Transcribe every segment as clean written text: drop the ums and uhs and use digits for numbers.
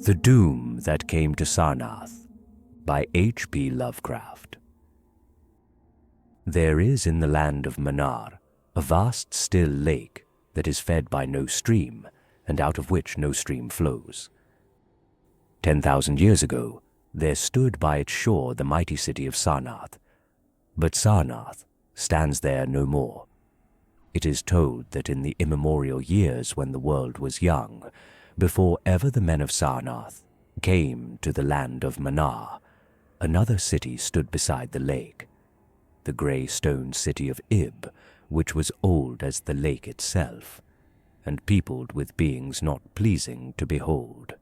The Doom That Came to Sarnath by H.P. Lovecraft. There is in the land of Manar a vast still lake that is fed by no stream, and out of which no stream flows. 10,000 years ago there stood by its shore the mighty city of Sarnath, but Sarnath stands there no more. It is told that in the immemorial years when the world was young, before ever the men of Sarnath came to the land of Manar, another city stood beside the lake, the grey stone city of Ib, which was old as the lake itself, and peopled with beings not pleasing to behold.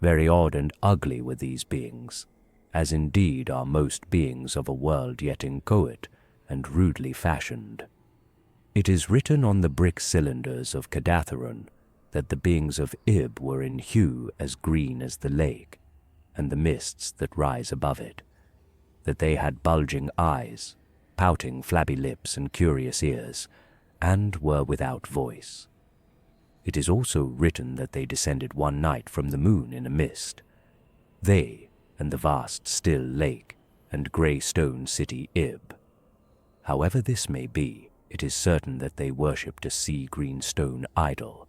Very odd and ugly were these beings, as indeed are most beings of a world yet inchoate and rudely fashioned. It is written on the brick cylinders of Cdatharon that the beings of Ib were in hue as green as the lake, and the mists that rise above it, that they had bulging eyes, pouting flabby lips and curious ears, and were without voice. It is also written that they descended one night from the moon in a mist, they and the vast still lake and grey stone city Ib. However this may be, it is certain that they worshipped a sea-green stone idol,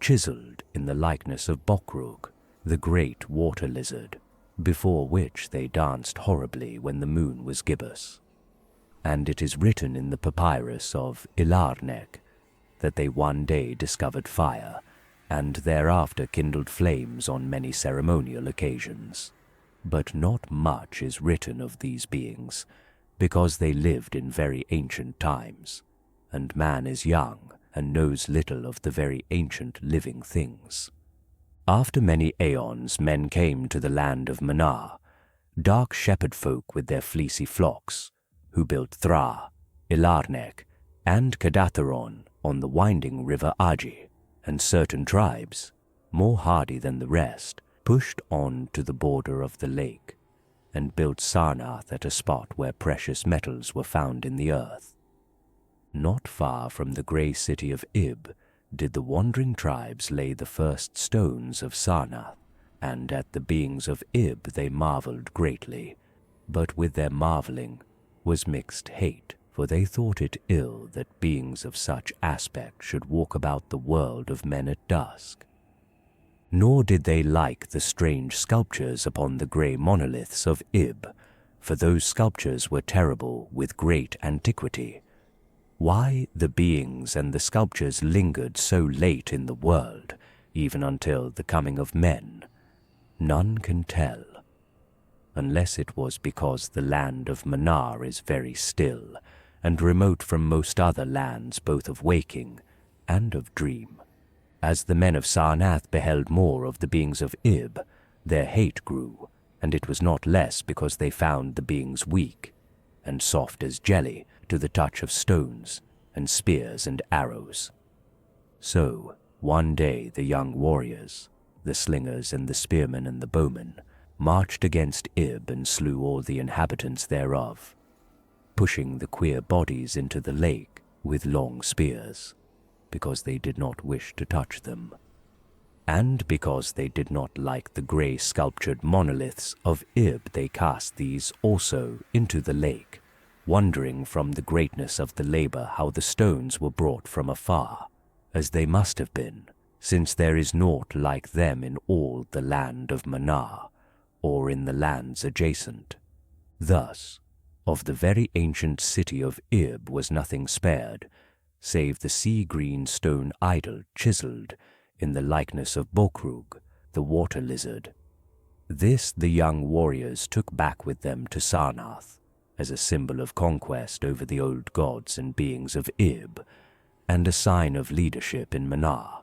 chiseled in the likeness of Bokrug, the great water lizard, before which they danced horribly when the moon was gibbous. And it is written in the papyrus of Ilarnek that they one day discovered fire, and thereafter kindled flames on many ceremonial occasions. But not much is written of these beings, because they lived in very ancient times, and man is young and knows little of the very ancient living things. After many aeons men came to the land of Manar, dark shepherd folk with their fleecy flocks, who built Thra, Ilarnek, and Cdatharon on the winding river Aji, and certain tribes, more hardy than the rest, pushed on to the border of the lake, and built Sarnath at a spot where precious metals were found in the earth. Not far from the grey city of Ib did the wandering tribes lay the first stones of Sarnath, and at the beings of Ib they marvelled greatly, but with their marvelling was mixed hate, for they thought it ill that beings of such aspect should walk about the world of men at dusk. Nor did they like the strange sculptures upon the grey monoliths of Ib, for those sculptures were terrible with great antiquity. Why the beings and the sculptures lingered so late in the world, even until the coming of men, none can tell, unless it was because the land of Manar is very still, and remote from most other lands both of waking and of dream. As the men of Sarnath beheld more of the beings of Ib, their hate grew, and it was not less because they found the beings weak, and soft as jelly to the touch of stones and spears and arrows. So, one day the young warriors, the slingers and the spearmen and the bowmen, marched against Ib and slew all the inhabitants thereof, pushing the queer bodies into the lake with long spears, because they did not wish to touch them, and because they did not like the grey sculptured monoliths of Ib they cast these also into the lake, wondering from the greatness of the labour how the stones were brought from afar, as they must have been, since there is naught like them in all the land of Manar, or in the lands adjacent. Thus, of the very ancient city of Ib was nothing spared, save the sea-green stone idol chiselled in the likeness of Bokrug, the water lizard. This the young warriors took back with them to Sarnath, as a symbol of conquest over the old gods and beings of Ib, and a sign of leadership in Manar.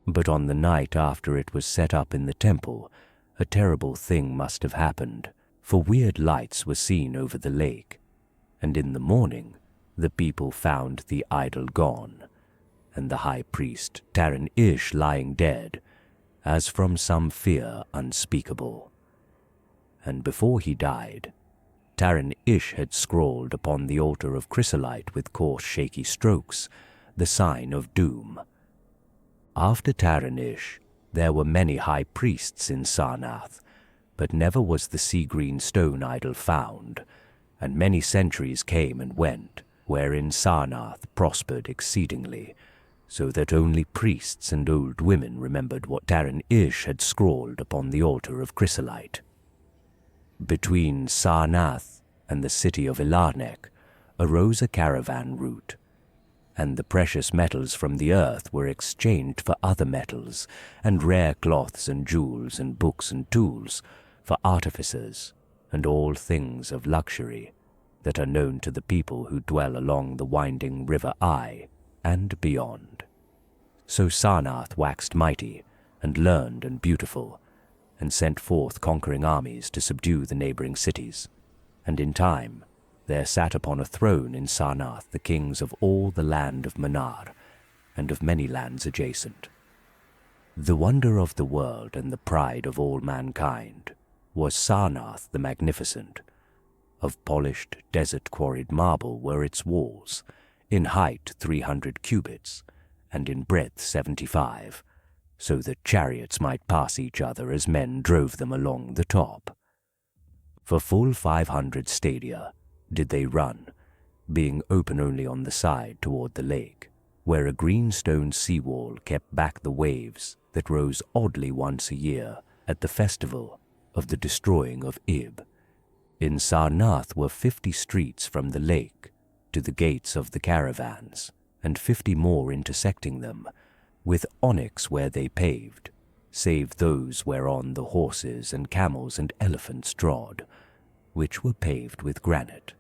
But on the night after it was set up in the temple, a terrible thing must have happened, for weird lights were seen over the lake, and in the morning the people found the idol gone, and the high priest Taran-Ish lying dead, as from some fear unspeakable. And before he died, Taran-Ish had scrawled upon the altar of chrysolite with coarse shaky strokes the sign of doom. After Taran-Ish, There were many high priests in Sarnath, but never was the sea-green stone idol found, and many centuries came and went, wherein Sarnath prospered exceedingly, so that only priests and old women remembered what Taran Ish had scrawled upon the altar of chrysolite. Between Sarnath and the city of Ilarnek arose a caravan route, and the precious metals from the earth were exchanged for other metals, and rare cloths and jewels and books and tools, for artificers and all things of luxury that are known to the people who dwell along the winding river Ai and beyond. So Sarnath waxed mighty and learned and beautiful, and sent forth conquering armies to subdue the neighboring cities, and in time there sat upon a throne in Sarnath the kings of all the land of Manar, and of many lands adjacent. The wonder of the world and the pride of all mankind was Sarnath the Magnificent. Of polished, desert-quarried marble were its walls, in height 300 cubits, and in breadth 75, so that chariots might pass each other as men drove them along the top. For full 500 stadia did they run, being open only on the side toward the lake, where a green stone seawall kept back the waves that rose oddly once a year at the festival of the destroying of Ib. In Sarnath were 50 streets from the lake to the gates of the caravans, and 50 more intersecting them, with onyx where they paved, save those whereon the horses and camels and elephants trod, which were paved with granite.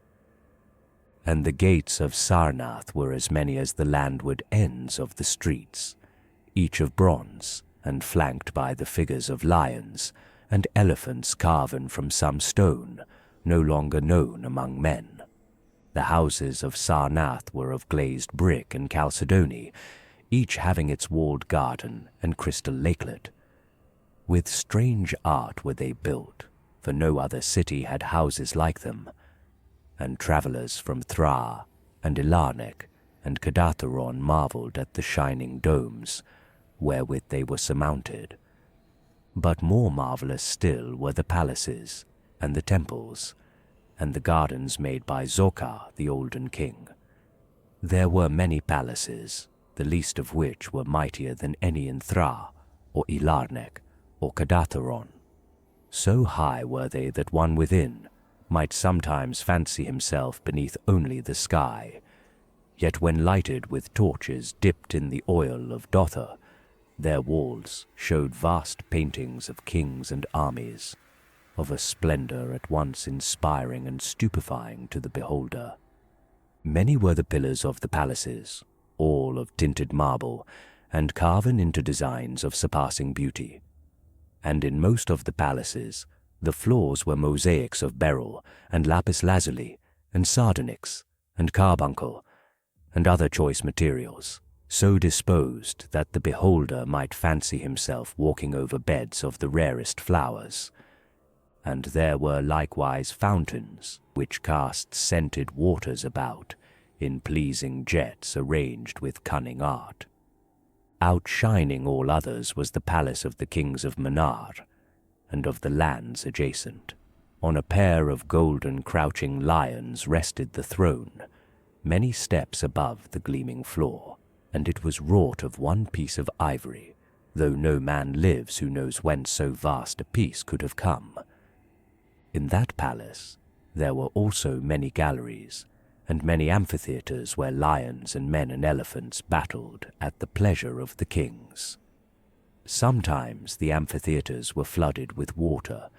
And the gates of Sarnath were as many as the landward ends of the streets, each of bronze, and flanked by the figures of lions and elephants carven from some stone no longer known among men. The houses of Sarnath were of glazed brick and chalcedony, each having its walled garden and crystal lakelet. With strange art were they built, for no other city had houses like them, and travellers from Thra and Ilarnek and Kadatheron marvelled at the shining domes, wherewith they were surmounted. But more marvellous still were the palaces and the temples, and the gardens made by Zokar the olden king. There were many palaces, the least of which were mightier than any in Thra, or Ilarnek, or Kadatheron. So high were they that one within might sometimes fancy himself beneath only the sky, yet when lighted with torches dipped in the oil of Dotha, their walls showed vast paintings of kings and armies, of a splendor at once inspiring and stupefying to the beholder. Many were the pillars of the palaces, all of tinted marble, and carven into designs of surpassing beauty. And in most of the palaces, the floors were mosaics of beryl and lapis lazuli and sardonyx and carbuncle and other choice materials, so disposed that the beholder might fancy himself walking over beds of the rarest flowers. And there were likewise fountains, which cast scented waters about, in pleasing jets arranged with cunning art. Outshining all others was the palace of the kings of Manar, and of the lands adjacent. On a pair of golden crouching lions rested the throne, many steps above the gleaming floor, and it was wrought of one piece of ivory, though no man lives who knows whence so vast a piece could have come. In that palace there were also many galleries, and many amphitheatres where lions and men and elephants battled at the pleasure of the kings. Sometimes the amphitheatres were flooded with water,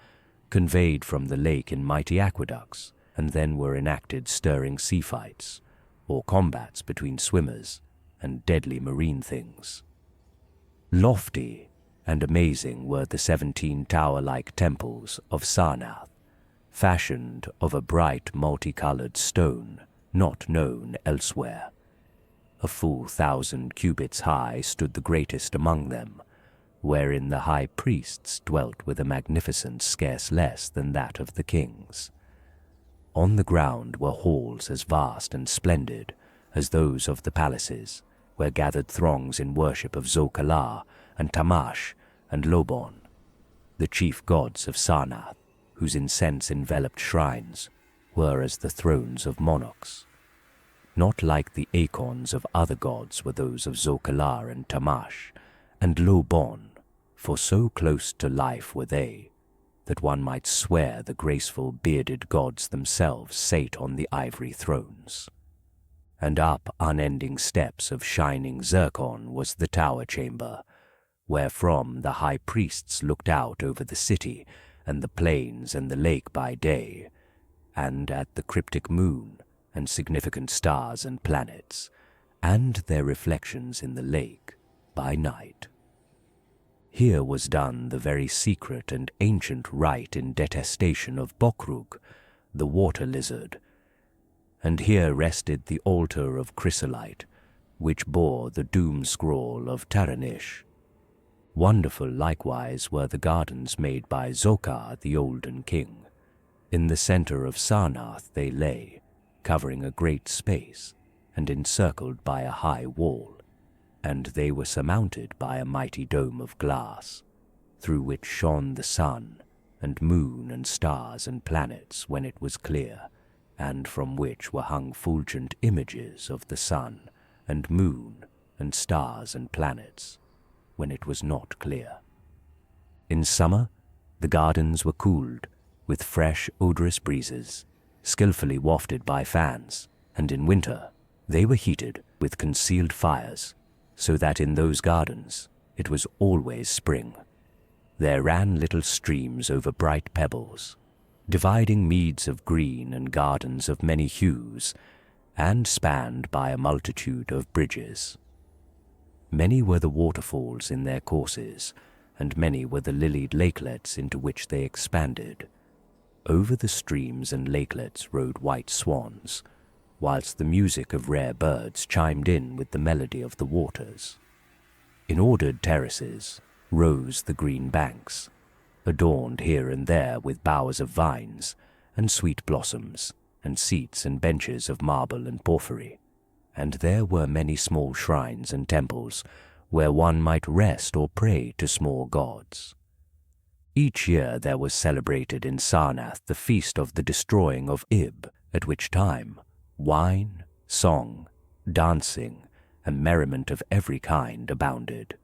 conveyed from the lake in mighty aqueducts, and then were enacted stirring sea fights, or combats between swimmers and deadly marine things. Lofty and amazing were the 17 tower-like temples of Sarnath, fashioned of a bright multicolored stone not known elsewhere. A full 1,000 cubits high stood the greatest among them, wherein the high priests dwelt with a magnificence scarce less than that of the kings. On the ground were halls as vast and splendid as those of the palaces, where gathered throngs in worship of Zokalar and Tamash and Lobon, the chief gods of Sarnath, whose incense-enveloped shrines were as the thrones of monarchs. Not like the acorns of other gods were those of Zokalar and Tamash, and Lobon, for so close to life were they, that one might swear the graceful bearded gods themselves sate on the ivory thrones. And up unending steps of shining zircon was the tower chamber, wherefrom the high priests looked out over the city and the plains and the lake by day, and at the cryptic moon and significant stars and planets, and their reflections in the lake by night. Here was done the very secret and ancient rite in Detestation of Bokrug, the water lizard, and here rested the altar of chrysolite, which bore the doom scroll of Taranish. Wonderful likewise were the gardens made by Zokar the olden king. In the center of Sarnath they lay, covering a great space, and encircled by a high wall, and they were surmounted by a mighty dome of glass, through which shone the sun, and moon, and stars, and planets when it was clear, and from which were hung fulgent images of the sun, and moon, and stars, and planets, when it was not clear. In summer, the gardens were cooled with fresh, odorous breezes, skillfully wafted by fans, and in winter they were heated with concealed fires, so that in those gardens it was always spring. There ran little streams over bright pebbles, dividing meads of green and gardens of many hues, and spanned by a multitude of bridges. Many were the waterfalls in their courses, and many were the lilied lakelets into which they expanded. Over the streams and lakelets rode white swans, whilst the music of rare birds chimed in with the melody of the waters. In ordered terraces rose the green banks, adorned here and there with bowers of vines and sweet blossoms, and seats and benches of marble and porphyry, and there were many small shrines and temples where one might rest or pray to small gods. Each year there was celebrated in Sarnath the feast of the destroying of Ib, at which time wine, song, dancing, and merriment of every kind abounded.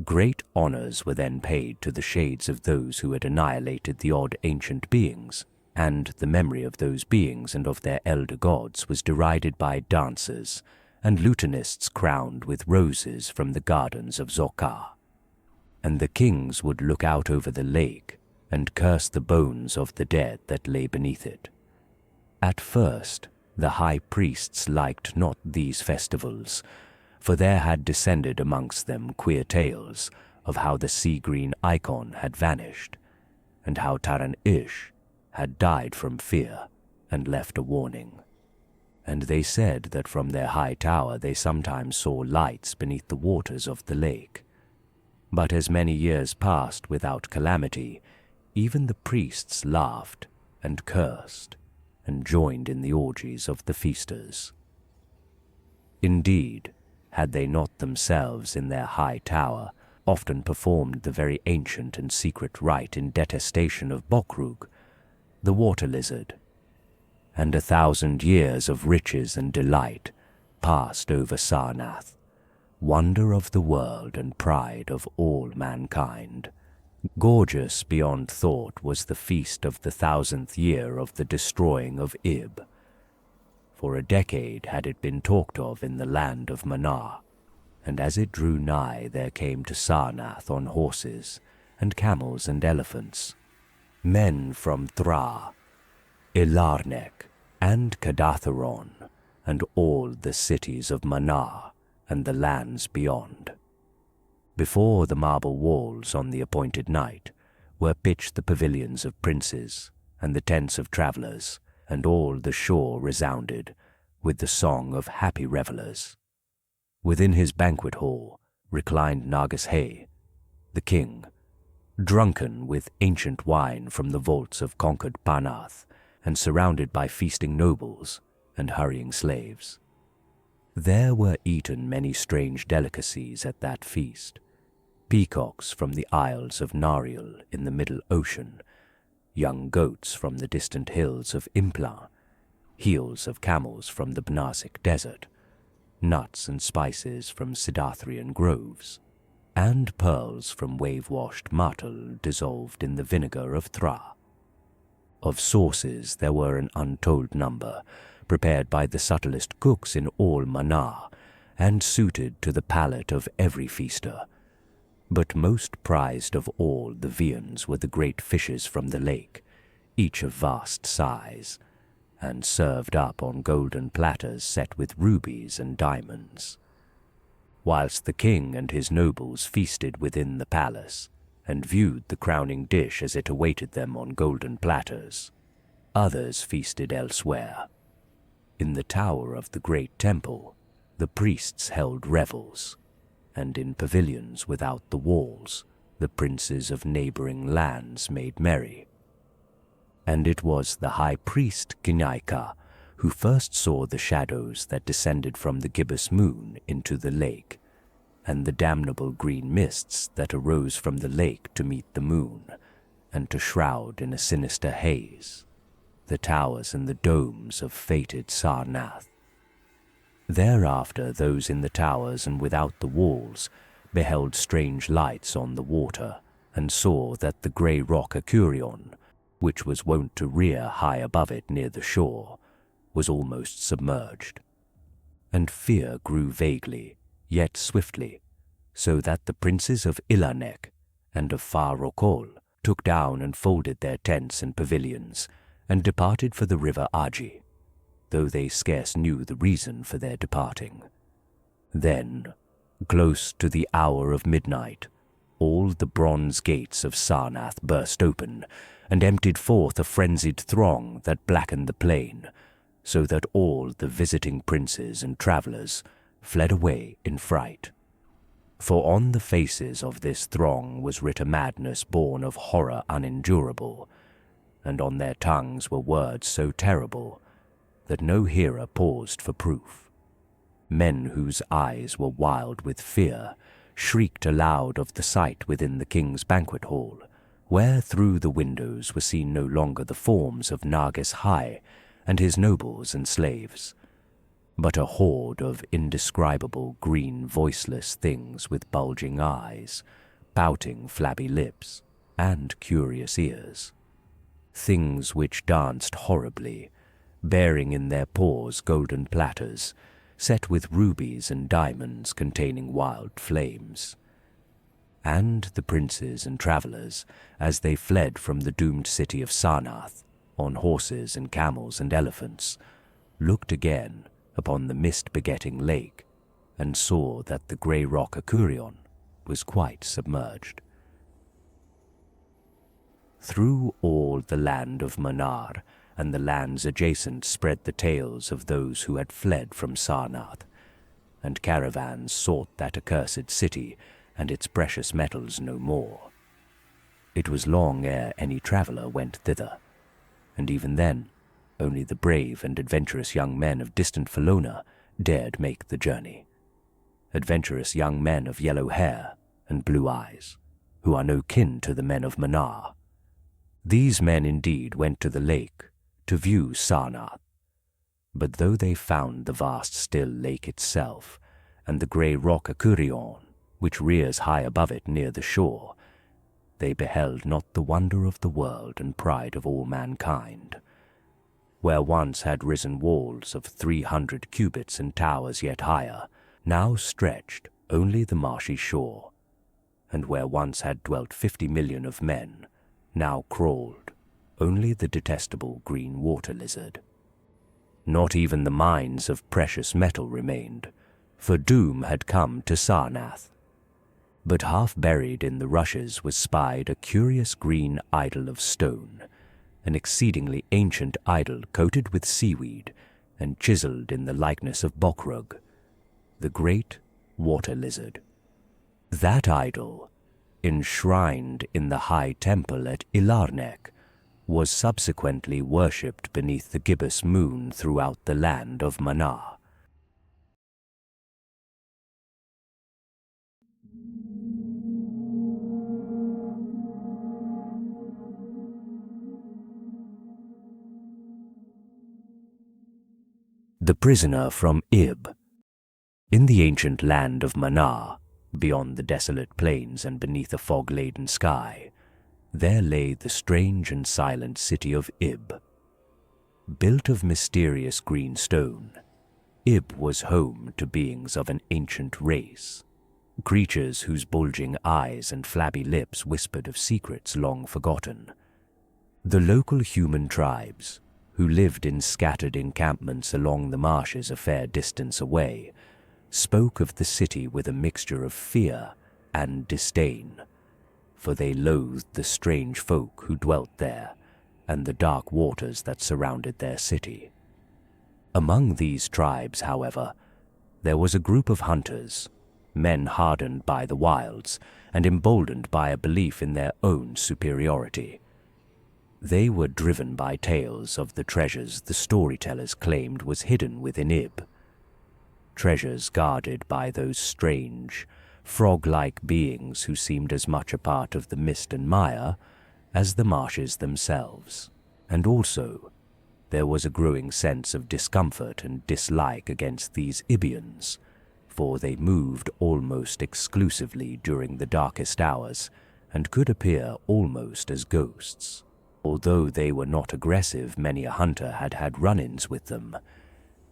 Great honors were then paid to the shades of those who had annihilated the odd ancient beings, and the memory of those beings and of their elder gods was derided by dancers and lutanists crowned with roses from the gardens of Zokar. And the kings would look out over the lake and curse the bones of the dead that lay beneath it. At first, the high priests liked not these festivals, for there had descended amongst them queer tales of how the sea-green icon had vanished, and how Taran-Ish had died from fear and left a warning. And they said that from their high tower they sometimes saw lights beneath the waters of the lake. But as many years passed without calamity, even the priests laughed and cursed and joined in the orgies of the feasters. Indeed, had they not themselves in their high tower often performed the very ancient and secret rite in Detestation of Bokrug, the water lizard, and 1,000 years of riches and delight passed over Sarnath, wonder of the world and pride of all mankind. Gorgeous beyond thought was the feast of the 1,000th year of the destroying of Ib. For a decade had it been talked of in the land of Manar, and as it drew nigh there came to Sarnath on horses, and camels and elephants, men from Thra, Ilarnek, and Kadatharon, and all the cities of Manar, and the lands beyond. Before the marble walls on the appointed night were pitched the pavilions of princes, and the tents of travellers, and all the shore resounded with the song of happy revellers. Within his banquet hall reclined Nagas-Hay, the king, drunken with ancient wine from the vaults of conquered Panath, and surrounded by feasting nobles and hurrying slaves. There were eaten many strange delicacies at that feast, peacocks from the Isles of Nariel in the Middle Ocean, young goats from the distant hills of Impla, heels of camels from the Bnasic Desert, nuts and spices from Sidathrian groves, and pearls from wave-washed myrtle dissolved in the vinegar of Thra. Of sauces there were an untold number, prepared by the subtlest cooks in all Manar, and suited to the palate of every feaster. But most prized of all the viands were the great fishes from the lake, each of vast size, and served up on golden platters set with rubies and diamonds. Whilst the king and his nobles feasted within the palace, and viewed the crowning dish as it awaited them on golden platters, others feasted elsewhere. In the tower of the great temple, the priests held revels, and in pavilions without the walls, the princes of neighboring lands made merry. And it was the high priest Kinaika who first saw the shadows that descended from the gibbous moon into the lake, and the damnable green mists that arose from the lake to meet the moon, and to shroud in a sinister haze the towers and the domes of fated Sarnath. Thereafter those in the towers and without the walls beheld strange lights on the water, and saw that the grey rock Acurion, which was wont to rear high above it near the shore, was almost submerged. And fear grew vaguely, yet swiftly, so that the princes of Ilanek and of Far Rokol took down and folded their tents and pavilions, and departed for the river Aji, though they scarce knew the reason for their departing. Then, close to the hour of midnight, all the bronze gates of Sarnath burst open, and emptied forth a frenzied throng that blackened the plain, so that all the visiting princes and travellers fled away in fright. For on the faces of this throng was writ a madness born of horror unendurable, and on their tongues were words so terrible that no hearer paused for proof. Men whose eyes were wild with fear shrieked aloud of the sight within the king's banquet hall, where through the windows were seen no longer the forms of Nagus Hai and his nobles and slaves, but a horde of indescribable green voiceless things with bulging eyes, pouting flabby lips, and curious ears. Things which danced horribly, bearing in their paws golden platters, set with rubies and diamonds containing wild flames. And the princes and travellers, as they fled from the doomed city of Sarnath, on horses and camels and elephants, looked again upon the mist-begetting lake, and saw that the grey rock Acurion was quite submerged. Through all the land of Manar and the lands adjacent spread the tales of those who had fled from Sarnath, and caravans sought that accursed city and its precious metals no more. It was long ere any traveller went thither, and even then only the brave and adventurous young men of distant Felona dared make the journey. Adventurous young men of yellow hair and blue eyes, who are no kin to the men of Manar. These men indeed went to the lake to view Sarnath, but though they found the vast still lake itself, and the grey rock Acurion, which rears high above it near the shore, they beheld not the wonder of the world and pride of all mankind. Where once had risen walls of 300 cubits and towers yet higher, now stretched only the marshy shore, and where once had dwelt 50 million of men, now crawled only the detestable green water lizard. Not even the mines of precious metal remained, for doom had come to Sarnath. But half buried in the rushes was spied a curious green idol of stone, an exceedingly ancient idol coated with seaweed and chiselled in the likeness of Bokrug, the great water lizard. That idol, enshrined in the high temple at Ilarnek, was subsequently worshipped beneath the gibbous moon throughout the land of Manar. The prisoner from Ib. In the ancient land of Manar, beyond the desolate plains and beneath a fog-laden sky, there lay the strange and silent city of Ib. Built of mysterious green stone, Ib was home to beings of an ancient race, creatures whose bulging eyes and flabby lips whispered of secrets long forgotten. The local human tribes, who lived in scattered encampments along the marshes a fair distance away, spoke of the city with a mixture of fear and disdain, for they loathed the strange folk who dwelt there and the dark waters that surrounded their city. Among these tribes, however, there was a group of hunters, men hardened by the wilds and emboldened by a belief in their own superiority. They were driven by tales of the treasures the storytellers claimed was hidden within Ib, treasures guarded by those strange, frog-like beings who seemed as much a part of the mist and mire as the marshes themselves. And also, there was a growing sense of discomfort and dislike against these Ibians, for they moved almost exclusively during the darkest hours and could appear almost as ghosts. Although they were not aggressive, many a hunter had had run-ins with them.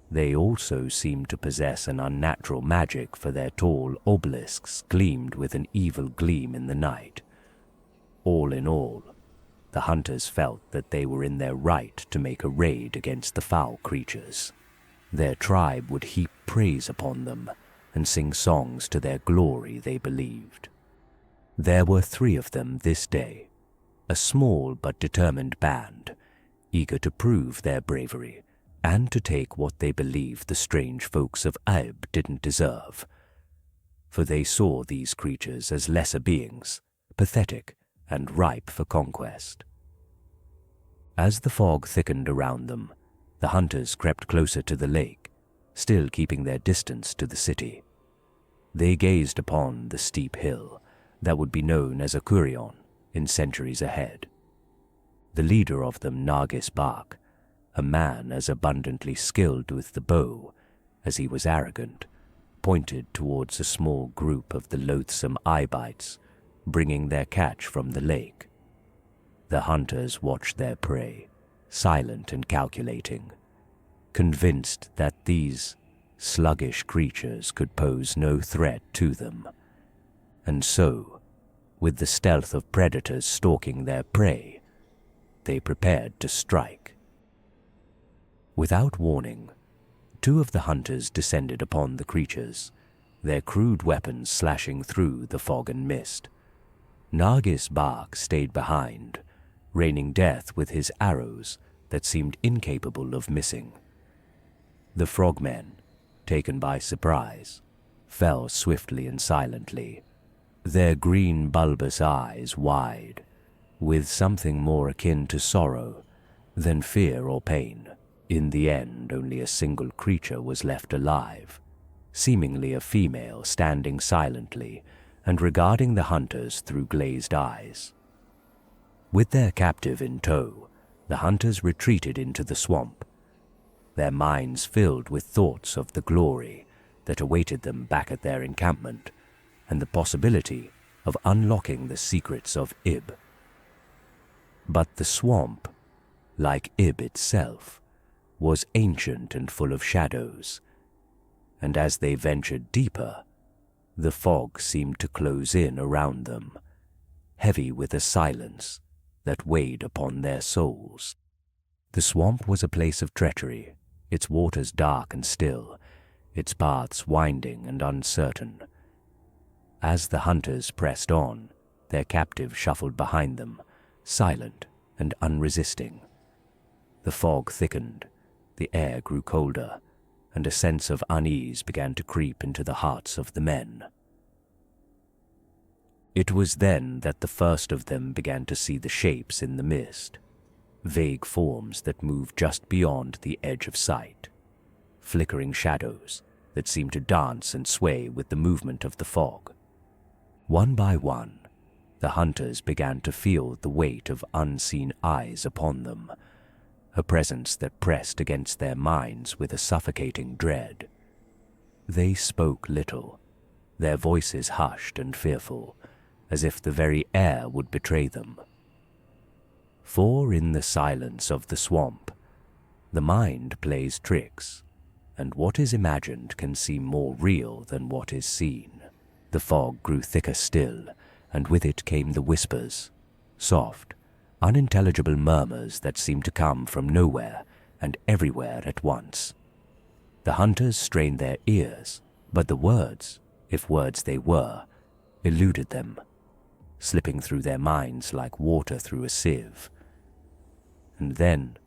They also seemed to possess an unnatural magic, for their tall obelisks gleamed with an evil gleam in the night. All in all, the hunters felt that they were in their right to make a raid against the foul creatures. Their tribe would heap praise upon them and sing songs to their glory, they believed. There were 3 of them this day, a small but determined band, eager to prove their bravery and to take what they believed the strange folks of Ib didn't deserve, for they saw these creatures as lesser beings, pathetic and ripe for conquest. As the fog thickened around them, the hunters crept closer to the lake, still keeping their distance to the city. They gazed upon the steep hill that would be known as Akurion in centuries ahead. The leader of them, Nargis Bark, a man as abundantly skilled with the bow as he was arrogant, pointed towards a small group of the loathsome eyebites, bringing their catch from the lake. The hunters watched their prey, silent and calculating, convinced that these sluggish creatures could pose no threat to them. And so, with the stealth of predators stalking their prey, they prepared to strike. Without warning, 2 of the hunters descended upon the creatures, their crude weapons slashing through the fog and mist. Nargis Bark stayed behind, raining death with his arrows that seemed incapable of missing. The frogmen, taken by surprise, fell swiftly and silently, their green bulbous eyes wide, with something more akin to sorrow than fear or pain. In the end, only a single creature was left alive, seemingly a female standing silently and regarding the hunters through glazed eyes. With their captive in tow, the hunters retreated into the swamp, their minds filled with thoughts of the glory that awaited them back at their encampment and the possibility of unlocking the secrets of Ib. But the swamp, like Ib itself, was ancient and full of shadows, and as they ventured deeper, the fog seemed to close in around them, heavy with a silence that weighed upon their souls. The swamp was a place of treachery, its waters dark and still, its paths winding and uncertain. As the hunters pressed on, their captive shuffled behind them, silent and unresisting. The fog thickened, the air grew colder, and a sense of unease began to creep into the hearts of the men. It was then that the first of them began to see the shapes in the mist, vague forms that moved just beyond the edge of sight, flickering shadows that seemed to dance and sway with the movement of the fog. One by one, the hunters began to feel the weight of unseen eyes upon them, a presence that pressed against their minds with a suffocating dread. They spoke little, their voices hushed and fearful, as if the very air would betray them. For in the silence of the swamp, the mind plays tricks, and what is imagined can seem more real than what is seen. The fog grew thicker still, and with it came the whispers, soft, unintelligible murmurs that seemed to come from nowhere and everywhere at once. The hunters strained their ears, but the words, if words they were, eluded them, slipping through their minds like water through a sieve. And then,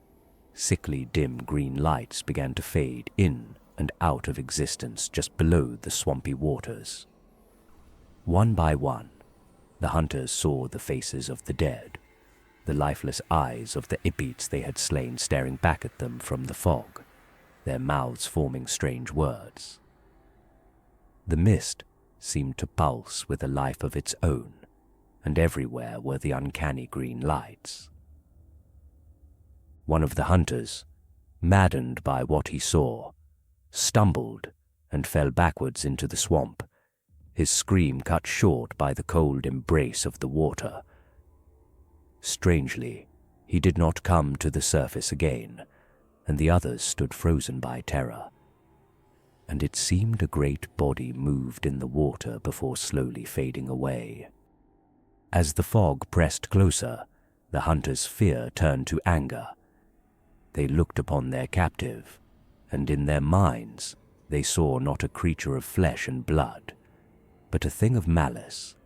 sickly dim green lights began to fade in and out of existence just below the swampy waters. One by one, the hunters saw the faces of the dead, the lifeless eyes of the Ipites they had slain staring back at them from the fog, their mouths forming strange words. The mist seemed to pulse with a life of its own, and everywhere were the uncanny green lights. One of the hunters, maddened by what he saw, stumbled and fell backwards into the swamp, his scream cut short by the cold embrace of the water. Strangely, he did not come to the surface again, and the others stood frozen by terror. And it seemed a great body moved in the water before slowly fading away. As the fog pressed closer, the hunters' fear turned to anger. They looked upon their captive, and in their minds they saw not a creature of flesh and blood, but a thing of malice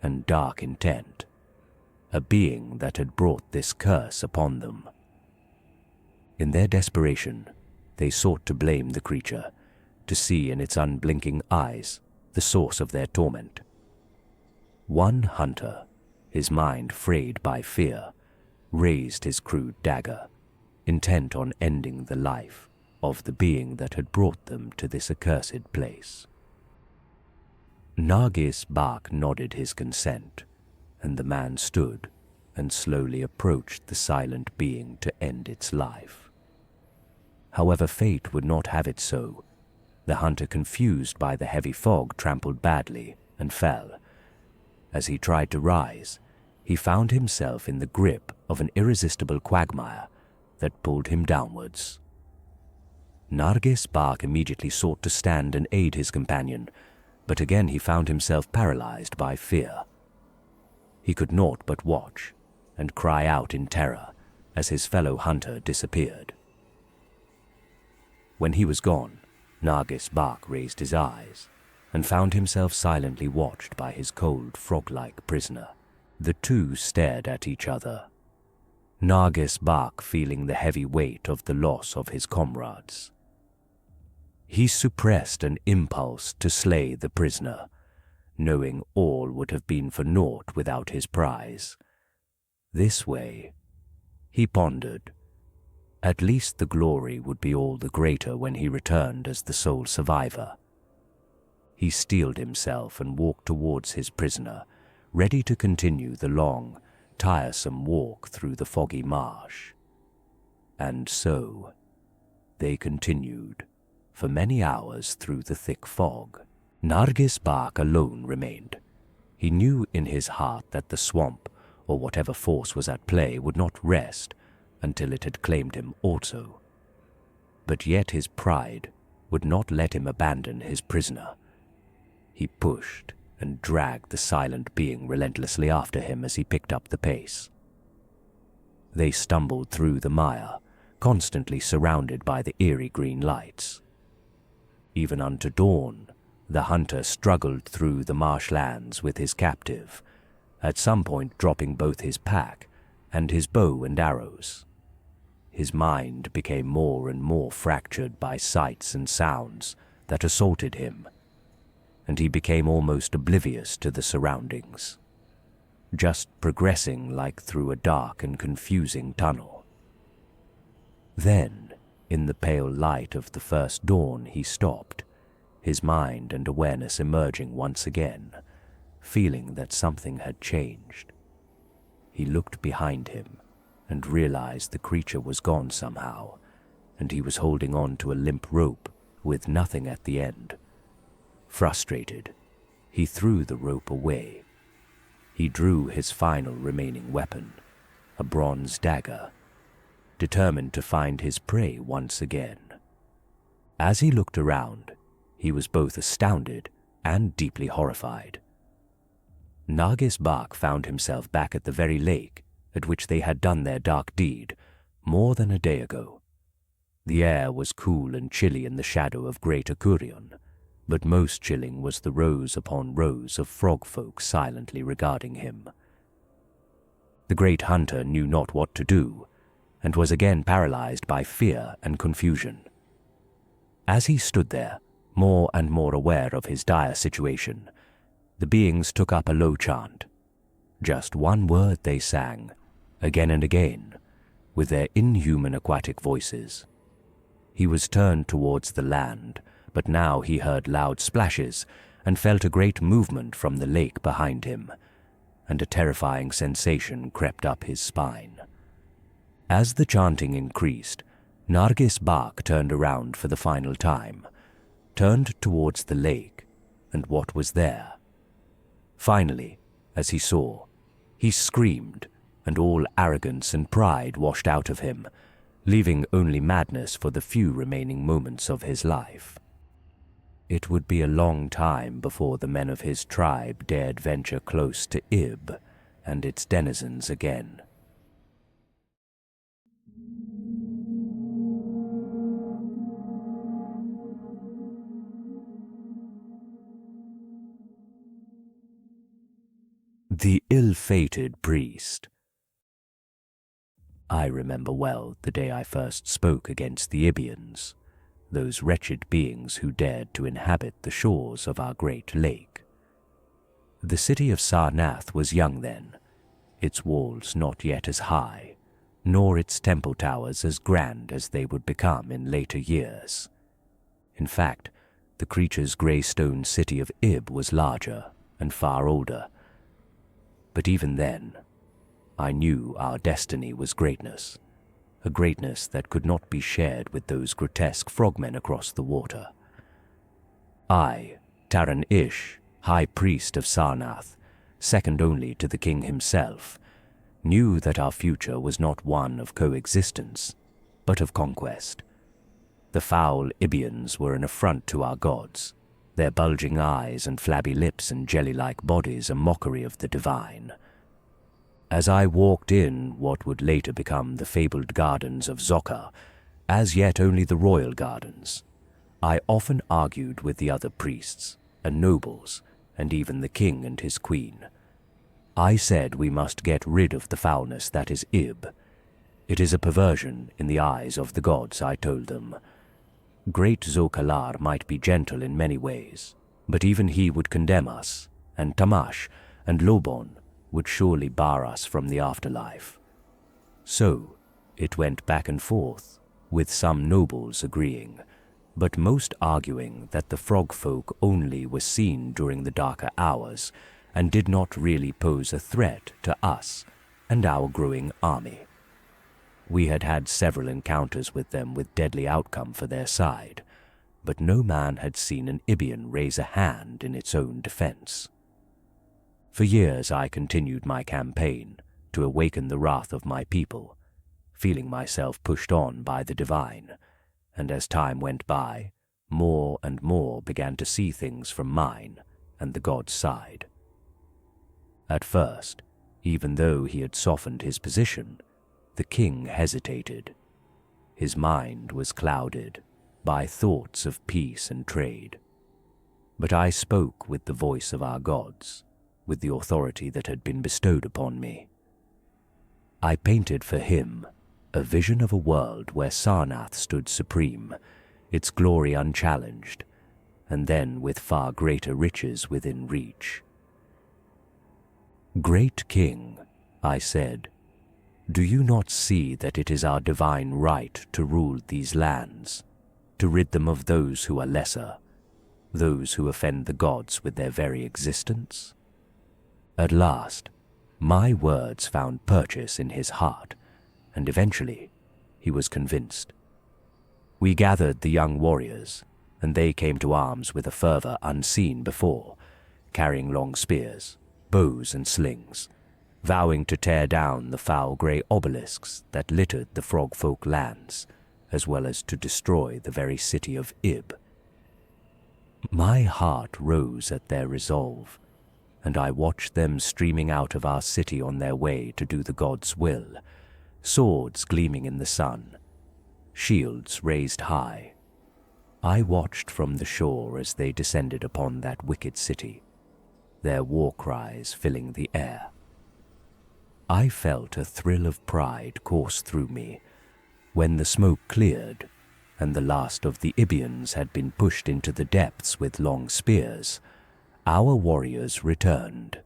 and dark intent, a being that had brought this curse upon them. In their desperation, they sought to blame the creature, to see in its unblinking eyes the source of their torment. One hunter, his mind frayed by fear, raised his crude dagger, intent on ending the life of the being that had brought them to this accursed place. Nargis Bak nodded his consent, and the man stood and slowly approached the silent being to end its life. However, fate would not have it so. The hunter, confused by the heavy fog, trampled badly and fell. As he tried to rise, he found himself in the grip of an irresistible quagmire that pulled him downwards. Nargis Bak immediately sought to stand and aid his companion, but again he found himself paralyzed by fear. He could naught but watch and cry out in terror as his fellow hunter disappeared. When he was gone, Nargis Bak raised his eyes and found himself silently watched by his cold, frog-like prisoner. The two stared at each other, Nargis Bak feeling the heavy weight of the loss of his comrades. He suppressed an impulse to slay the prisoner, knowing all would have been for naught without his prize. This way, he pondered, at least the glory would be all the greater when he returned as the sole survivor. He steeled himself and walked towards his prisoner, ready to continue the long, tiresome walk through the foggy marsh. And so, they continued, for many hours through the thick fog. Nargis Bak alone remained. He knew in his heart that the swamp, or whatever force was at play, would not rest until it had claimed him also. But yet his pride would not let him abandon his prisoner. He pushed and dragged the silent being relentlessly after him as he picked up the pace. They stumbled through the mire, constantly surrounded by the eerie green lights. Even unto dawn, the hunter struggled through the marshlands with his captive, at some point dropping both his pack and his bow and arrows. His mind became more and more fractured by sights and sounds that assaulted him, and he became almost oblivious to the surroundings, just progressing like through a dark and confusing tunnel. Then, in the pale light of the first dawn, he stopped, his mind and awareness emerging once again, feeling that something had changed. He looked behind him and realized the creature was gone somehow, and he was holding on to a limp rope with nothing at the end. Frustrated, he threw the rope away. He drew his final remaining weapon, a bronze dagger, determined to find his prey once again. As he looked around, he was both astounded and deeply horrified. Nargis Bak found himself back at the very lake at which they had done their dark deed more than a day ago. The air was cool and chilly in the shadow of Great Akurion, but most chilling was the rows upon rows of frog folk silently regarding him. The great hunter knew not what to do, and was again paralyzed by fear and confusion. As he stood there, more and more aware of his dire situation, the beings took up a low chant. Just one word they sang, again and again, with their inhuman aquatic voices. He was turned towards the land, but now he heard loud splashes and felt a great movement from the lake behind him, and a terrifying sensation crept up his spine. As the chanting increased, Nargis Bak turned around for the final time, turned towards the lake and what was there. Finally, as he saw, he screamed, and all arrogance and pride washed out of him, leaving only madness for the few remaining moments of his life. It would be a long time before the men of his tribe dared venture close to Ib and its denizens again. The ill-fated priest. I remember well the day I first spoke against the Ibians, those wretched beings who dared to inhabit the shores of our great lake. The city of Sarnath was young then, its walls not yet as high, nor its temple towers as grand as they would become in later years. In fact, the creature's grey stone city of Ib was larger and far older. But even then, I knew our destiny was greatness, a greatness that could not be shared with those grotesque frogmen across the water. I, Taran Ish, High Priest of Sarnath, second only to the king himself, knew that our future was not one of coexistence, but of conquest. The foul Ibians were an affront to our gods, their bulging eyes and flabby lips and jelly-like bodies a mockery of the divine. As I walked in what would later become the fabled gardens of Zokka, as yet only the royal gardens, I often argued with the other priests and nobles, and even the king and his queen. I said we must get rid of the foulness that is Ib. It is a perversion in the eyes of the gods, I told them. Great Zokalar might be gentle in many ways, but even he would condemn us, and Tamash and Lobon would surely bar us from the afterlife. So it went back and forth, with some nobles agreeing, but most arguing that the frog folk only were seen during the darker hours and did not really pose a threat to us and our growing army. We had had several encounters with them with deadly outcome for their side, but no man had seen an Ibian raise a hand in its own defense. For years I continued my campaign to awaken the wrath of my people, feeling myself pushed on by the divine, and as time went by, more and more began to see things from mine and the god's side. At first, even though he had softened his position, the king hesitated. His mind was clouded by thoughts of peace and trade. But I spoke with the voice of our gods, with the authority that had been bestowed upon me. I painted for him a vision of a world where Sarnath stood supreme, its glory unchallenged, and then with far greater riches within reach. "Great King," I said, "do you not see that it is our divine right to rule these lands, to rid them of those who are lesser, those who offend the gods with their very existence?" At last, my words found purchase in his heart, and eventually he was convinced. We gathered the young warriors, and they came to arms with a fervor unseen before, carrying long spears, bows and slings, vowing to tear down the foul grey obelisks that littered the frog-folk lands, as well as to destroy the very city of Ib. My heart rose at their resolve, and I watched them streaming out of our city on their way to do the gods' will, swords gleaming in the sun, shields raised high. I watched from the shore as they descended upon that wicked city, their war cries filling the air. I felt a thrill of pride course through me when the smoke cleared and the last of the Ibians had been pushed into the depths with long spears. Our warriors returned.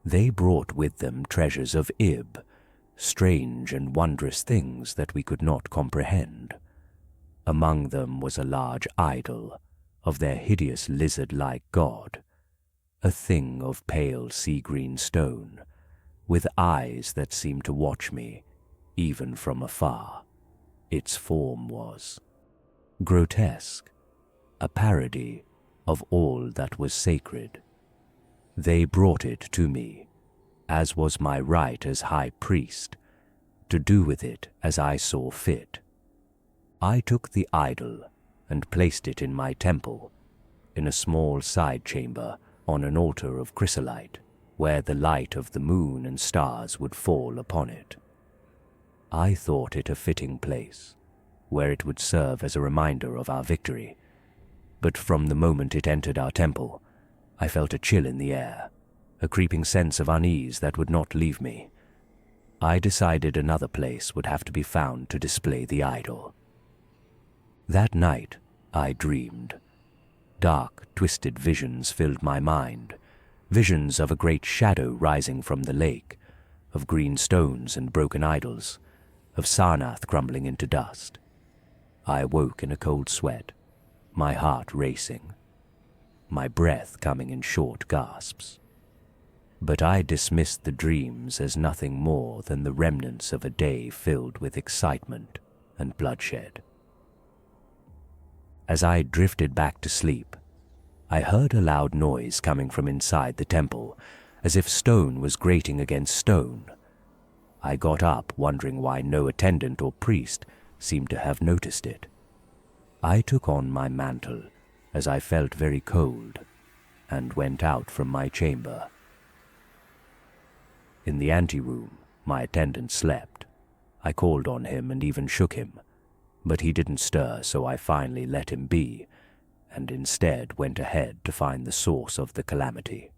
They brought with them treasures of Ib, strange and wondrous things that we could not comprehend. Among them was a large idol of their hideous lizard-like god, a thing of pale sea-green stone, with eyes that seemed to watch me, even from afar. Its form was grotesque, a parody of all that was sacred. They brought it to me, as was my right as high priest, to do with it as I saw fit. I took the idol and placed it in my temple, in a small side chamber on an altar of chrysolite, where the light of the moon and stars would fall upon it. I thought it a fitting place, where it would serve as a reminder of our victory, but from the moment it entered our temple, I felt a chill in the air, a creeping sense of unease that would not leave me. I decided another place would have to be found to display the idol. That night, I dreamed. Dark, twisted visions filled my mind, visions of a great shadow rising from the lake, of green stones and broken idols, of Sarnath crumbling into dust. I awoke in a cold sweat, my heart racing, my breath coming in short gasps. But I dismissed the dreams as nothing more than the remnants of a day filled with excitement and bloodshed. As I drifted back to sleep, I heard a loud noise coming from inside the temple, as if stone was grating against stone. I got up, wondering why no attendant or priest seemed to have noticed it. I took on my mantle, as I felt very cold, and went out from my chamber. In the anteroom, my attendant slept. I called on him and even shook him, but he didn't stir, so I finally let him be, and instead went ahead to find the source of the calamity.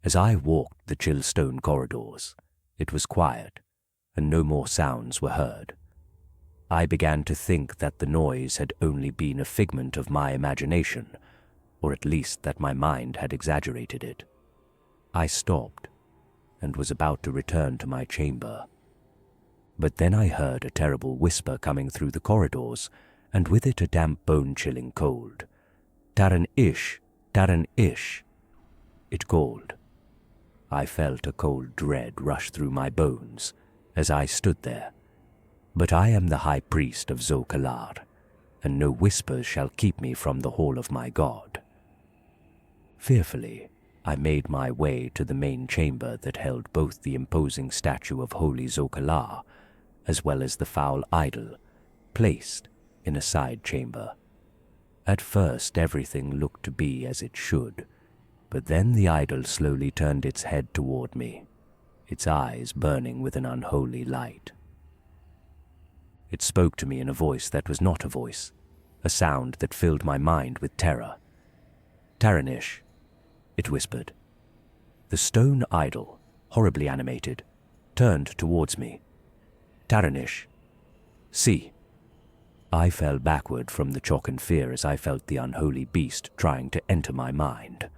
As I walked the chill stone corridors, it was quiet, and no more sounds were heard. I began to think that the noise had only been a figment of my imagination, or at least that my mind had exaggerated it. I stopped, and was about to return to my chamber. But then I heard a terrible whisper coming through the corridors, and with it a damp bone-chilling cold. "Taran Ish! Taran Ish!" it called. I felt a cold dread rush through my bones as I stood there. But I am the high priest of Zokalar, and no whispers shall keep me from the hall of my god. Fearfully, I made my way to the main chamber that held both the imposing statue of holy Zokalar, as well as the foul idol, placed in a side chamber. At first everything looked to be as it should, but then the idol slowly turned its head toward me, its eyes burning with an unholy light. It spoke to me in a voice that was not a voice, a sound that filled my mind with terror. "Taranish," it whispered. The stone idol, horribly animated, turned towards me. "Taranish, see." I fell backward from the shock and fear as I felt the unholy beast trying to enter my mind.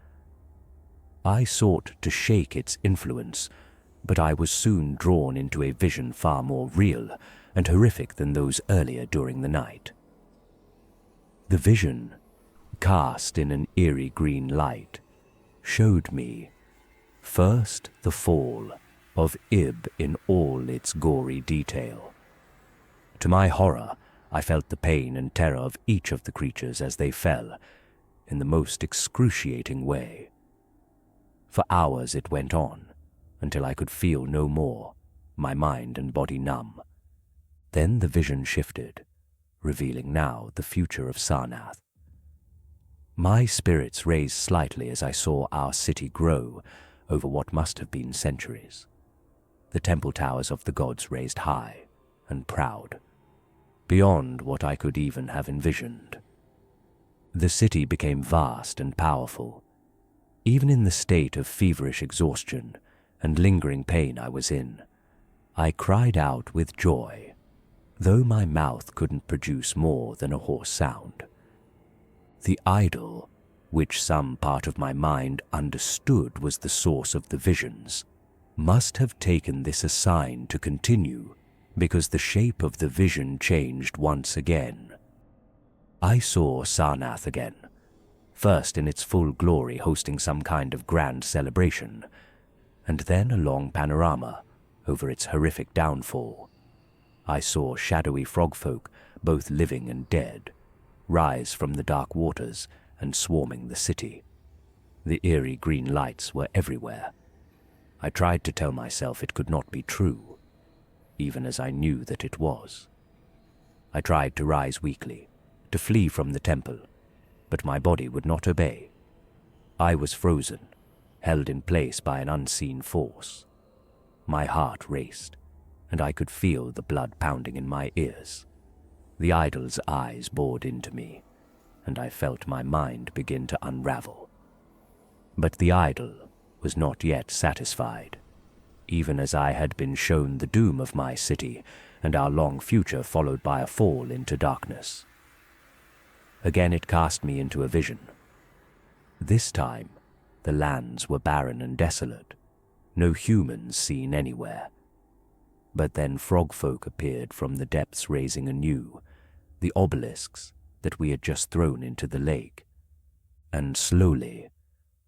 I sought to shake its influence, but I was soon drawn into a vision far more real and horrific than those earlier during the night. The vision, cast in an eerie green light, showed me first the fall of Ib in all its gory detail. To my horror, I felt the pain and terror of each of the creatures as they fell, in the most excruciating way. For hours it went on, until I could feel no more, my mind and body numb. Then the vision shifted, revealing now the future of Sarnath. My spirits raised slightly as I saw our city grow over what must have been centuries. The temple towers of the gods raised high and proud, beyond what I could even have envisioned. The city became vast and powerful. Even in the state of feverish exhaustion and lingering pain I was in, I cried out with joy, though my mouth couldn't produce more than a hoarse sound. The idol, which some part of my mind understood was the source of the visions, must have taken this a sign to continue, because the shape of the vision changed once again. I saw Sarnath again, first in its full glory hosting some kind of grand celebration, and then a long panorama over its horrific downfall. I saw shadowy frogfolk, both living and dead, rise from the dark waters and swarming the city. The eerie green lights were everywhere. I tried to tell myself it could not be true, even as I knew that it was. I tried to rise weakly, to flee from the temple, but my body would not obey. I was frozen, held in place by an unseen force. My heart raced, and I could feel the blood pounding in my ears. The idol's eyes bored into me, and I felt my mind begin to unravel. But the idol was not yet satisfied, even as I had been shown the doom of my city and our long future followed by a fall into darkness. Again it cast me into a vision. This time, the lands were barren and desolate, no humans seen anywhere. But then frogfolk appeared from the depths, raising anew the obelisks that we had just thrown into the lake. And slowly,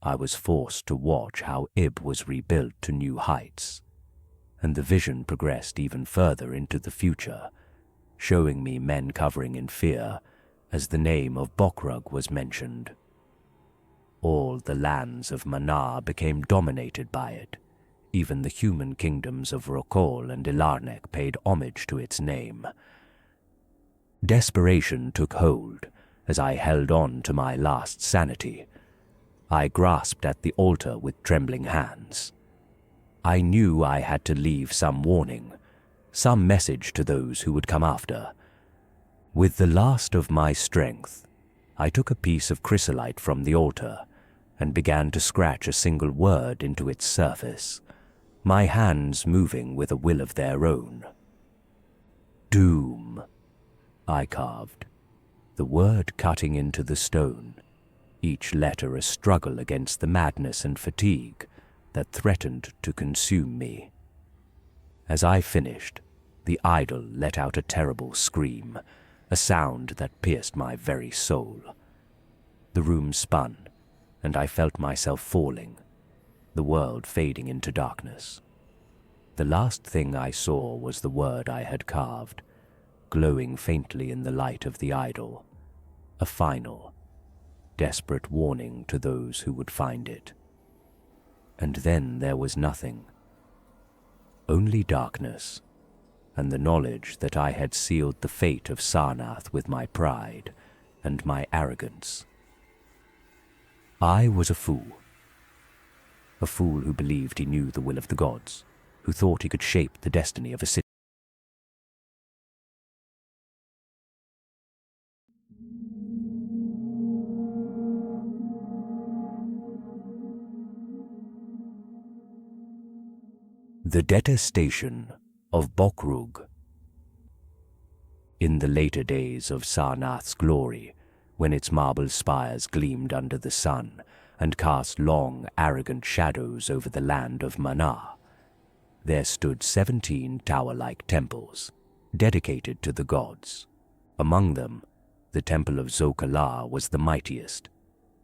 I was forced to watch how Ib was rebuilt to new heights, and the vision progressed even further into the future, showing me men covering in fear as the name of Bokrug was mentioned. All the lands of Manar became dominated by it. Even the human kingdoms of Rokol and Ilarnek paid homage to its name. Desperation took hold as I held on to my last sanity. I grasped at the altar with trembling hands. I knew I had to leave some warning, some message to those who would come after. With the last of my strength, I took a piece of chrysolite from the altar and began to scratch a single word into its surface, my hands moving with a will of their own. Doom, I carved, the word cutting into the stone, each letter a struggle against the madness and fatigue that threatened to consume me. As I finished, the idol let out a terrible scream, a sound that pierced my very soul. The room spun, and I felt myself falling, the world fading into darkness. The last thing I saw was the word I had carved, glowing faintly in the light of the idol, a final, desperate warning to those who would find it. And then there was nothing, only darkness, and the knowledge that I had sealed the fate of Sarnath with my pride and my arrogance. I was a fool who believed he knew the will of the gods, who thought he could shape the destiny of a city. The Detestation of Bokrug. In the later days of Sarnath's glory, when its marble spires gleamed under the sun and cast long, arrogant shadows over the land of Manar, there stood 17 tower-like temples, dedicated to the gods. Among them, the temple of Zokalar was the mightiest.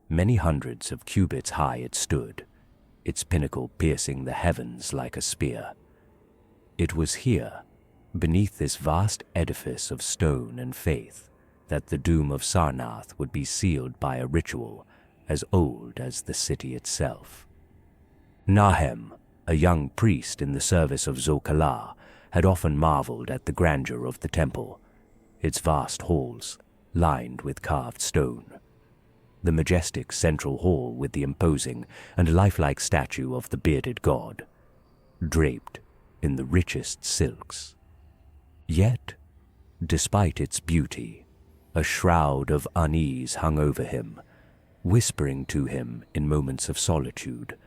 Many hundreds of cubits high it stood, its pinnacle piercing the heavens like a spear. It was here, beneath this vast edifice of stone and faith, that the doom of Sarnath would be sealed by a ritual as old as the city itself. Nahem, a young priest in the service of Zokala, had often marveled at the grandeur of the temple, its vast halls lined with carved stone, the majestic central hall with the imposing and lifelike statue of the bearded god, draped in the richest silks. Yet, despite its beauty, a shroud of unease hung over him, whispering to him in moments of solitude,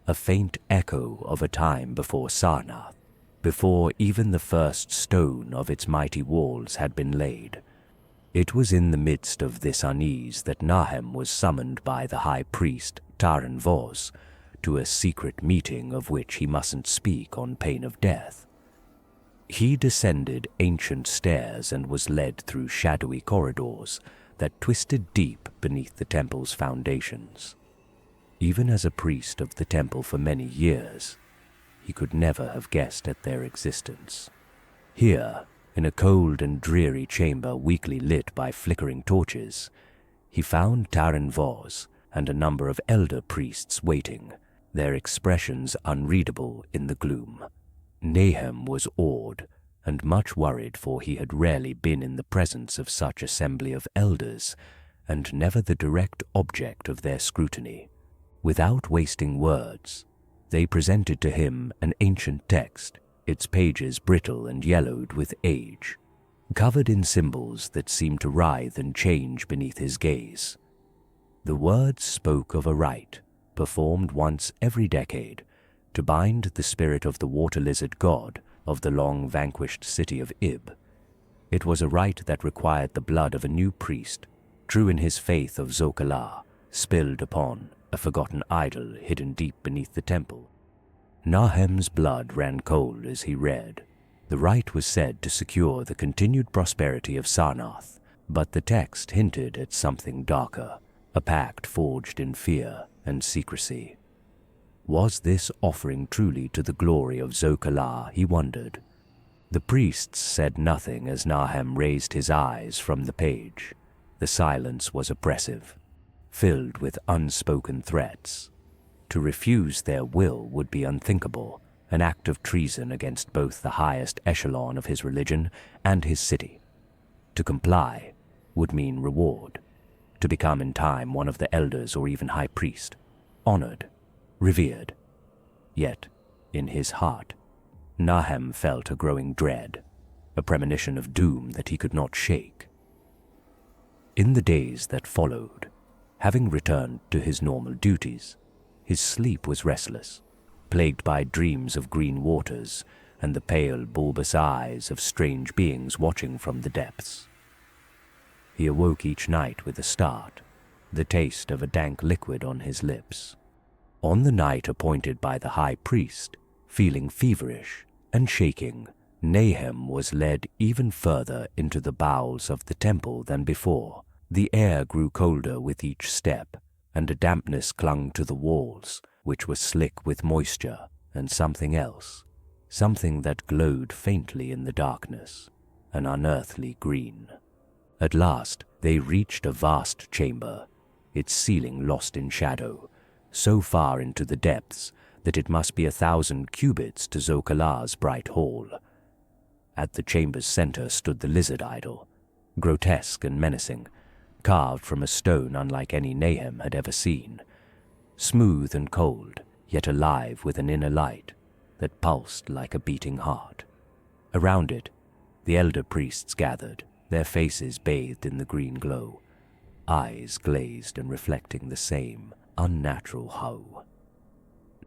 a faint echo of a time before Sarnath, before even the first stone of its mighty walls had been laid. It was in the midst of this unease that Nahem was summoned by the high priest Taran Voz to a secret meeting of which he mustn't speak on pain of death. He descended ancient stairs and was led through shadowy corridors that twisted deep beneath the temple's foundations. Even as a priest of the temple for many years, he could never have guessed at their existence. Here, in a cold and dreary chamber weakly lit by flickering torches, he found Taran Voz and a number of elder priests waiting, their expressions unreadable in the gloom. Nahem was awed and much worried, for he had rarely been in the presence of such assembly of elders, and never the direct object of their scrutiny. Without wasting words, they presented to him an ancient text, its pages brittle and yellowed with age, covered in symbols that seemed to writhe and change beneath his gaze. The words spoke of a rite, performed once every decade, to bind the spirit of the water-lizard god of the long-vanquished city of Ib. It was a rite that required the blood of a new priest, true in his faith of Zokala, spilled upon a forgotten idol hidden deep beneath the temple. Nahem's blood ran cold as he read. The rite was said to secure the continued prosperity of Sarnath, but the text hinted at something darker, a pact forged in fear and secrecy. Was this offering truly to the glory of Zokala, he wondered. The priests said nothing as Nahem raised his eyes from the page. The silence was oppressive, filled with unspoken threats. To refuse their will would be unthinkable, an act of treason against both the highest echelon of his religion and his city. To comply would mean reward, to become in time one of the elders or even high priest, honored, revered. Yet, in his heart, Nahem felt a growing dread, a premonition of doom that he could not shake. In the days that followed, having returned to his normal duties, his sleep was restless, plagued by dreams of green waters and the pale, bulbous eyes of strange beings watching from the depths. He awoke each night with a start, the taste of a dank liquid on his lips. On the night appointed by the high priest, feeling feverish and shaking, Nahem was led even further into the bowels of the temple than before. The air grew colder with each step, and a dampness clung to the walls, which were slick with moisture and something else, something that glowed faintly in the darkness, an unearthly green. At last they reached a vast chamber, its ceiling lost in shadow, so far into the depths that it must be 1,000 cubits to Zokala's bright hall. At the chamber's center stood the lizard idol, grotesque and menacing, carved from a stone unlike any Nahem had ever seen, smooth and cold, yet alive with an inner light that pulsed like a beating heart. Around it, the elder priests gathered, their faces bathed in the green glow, eyes glazed and reflecting the same unnatural hue.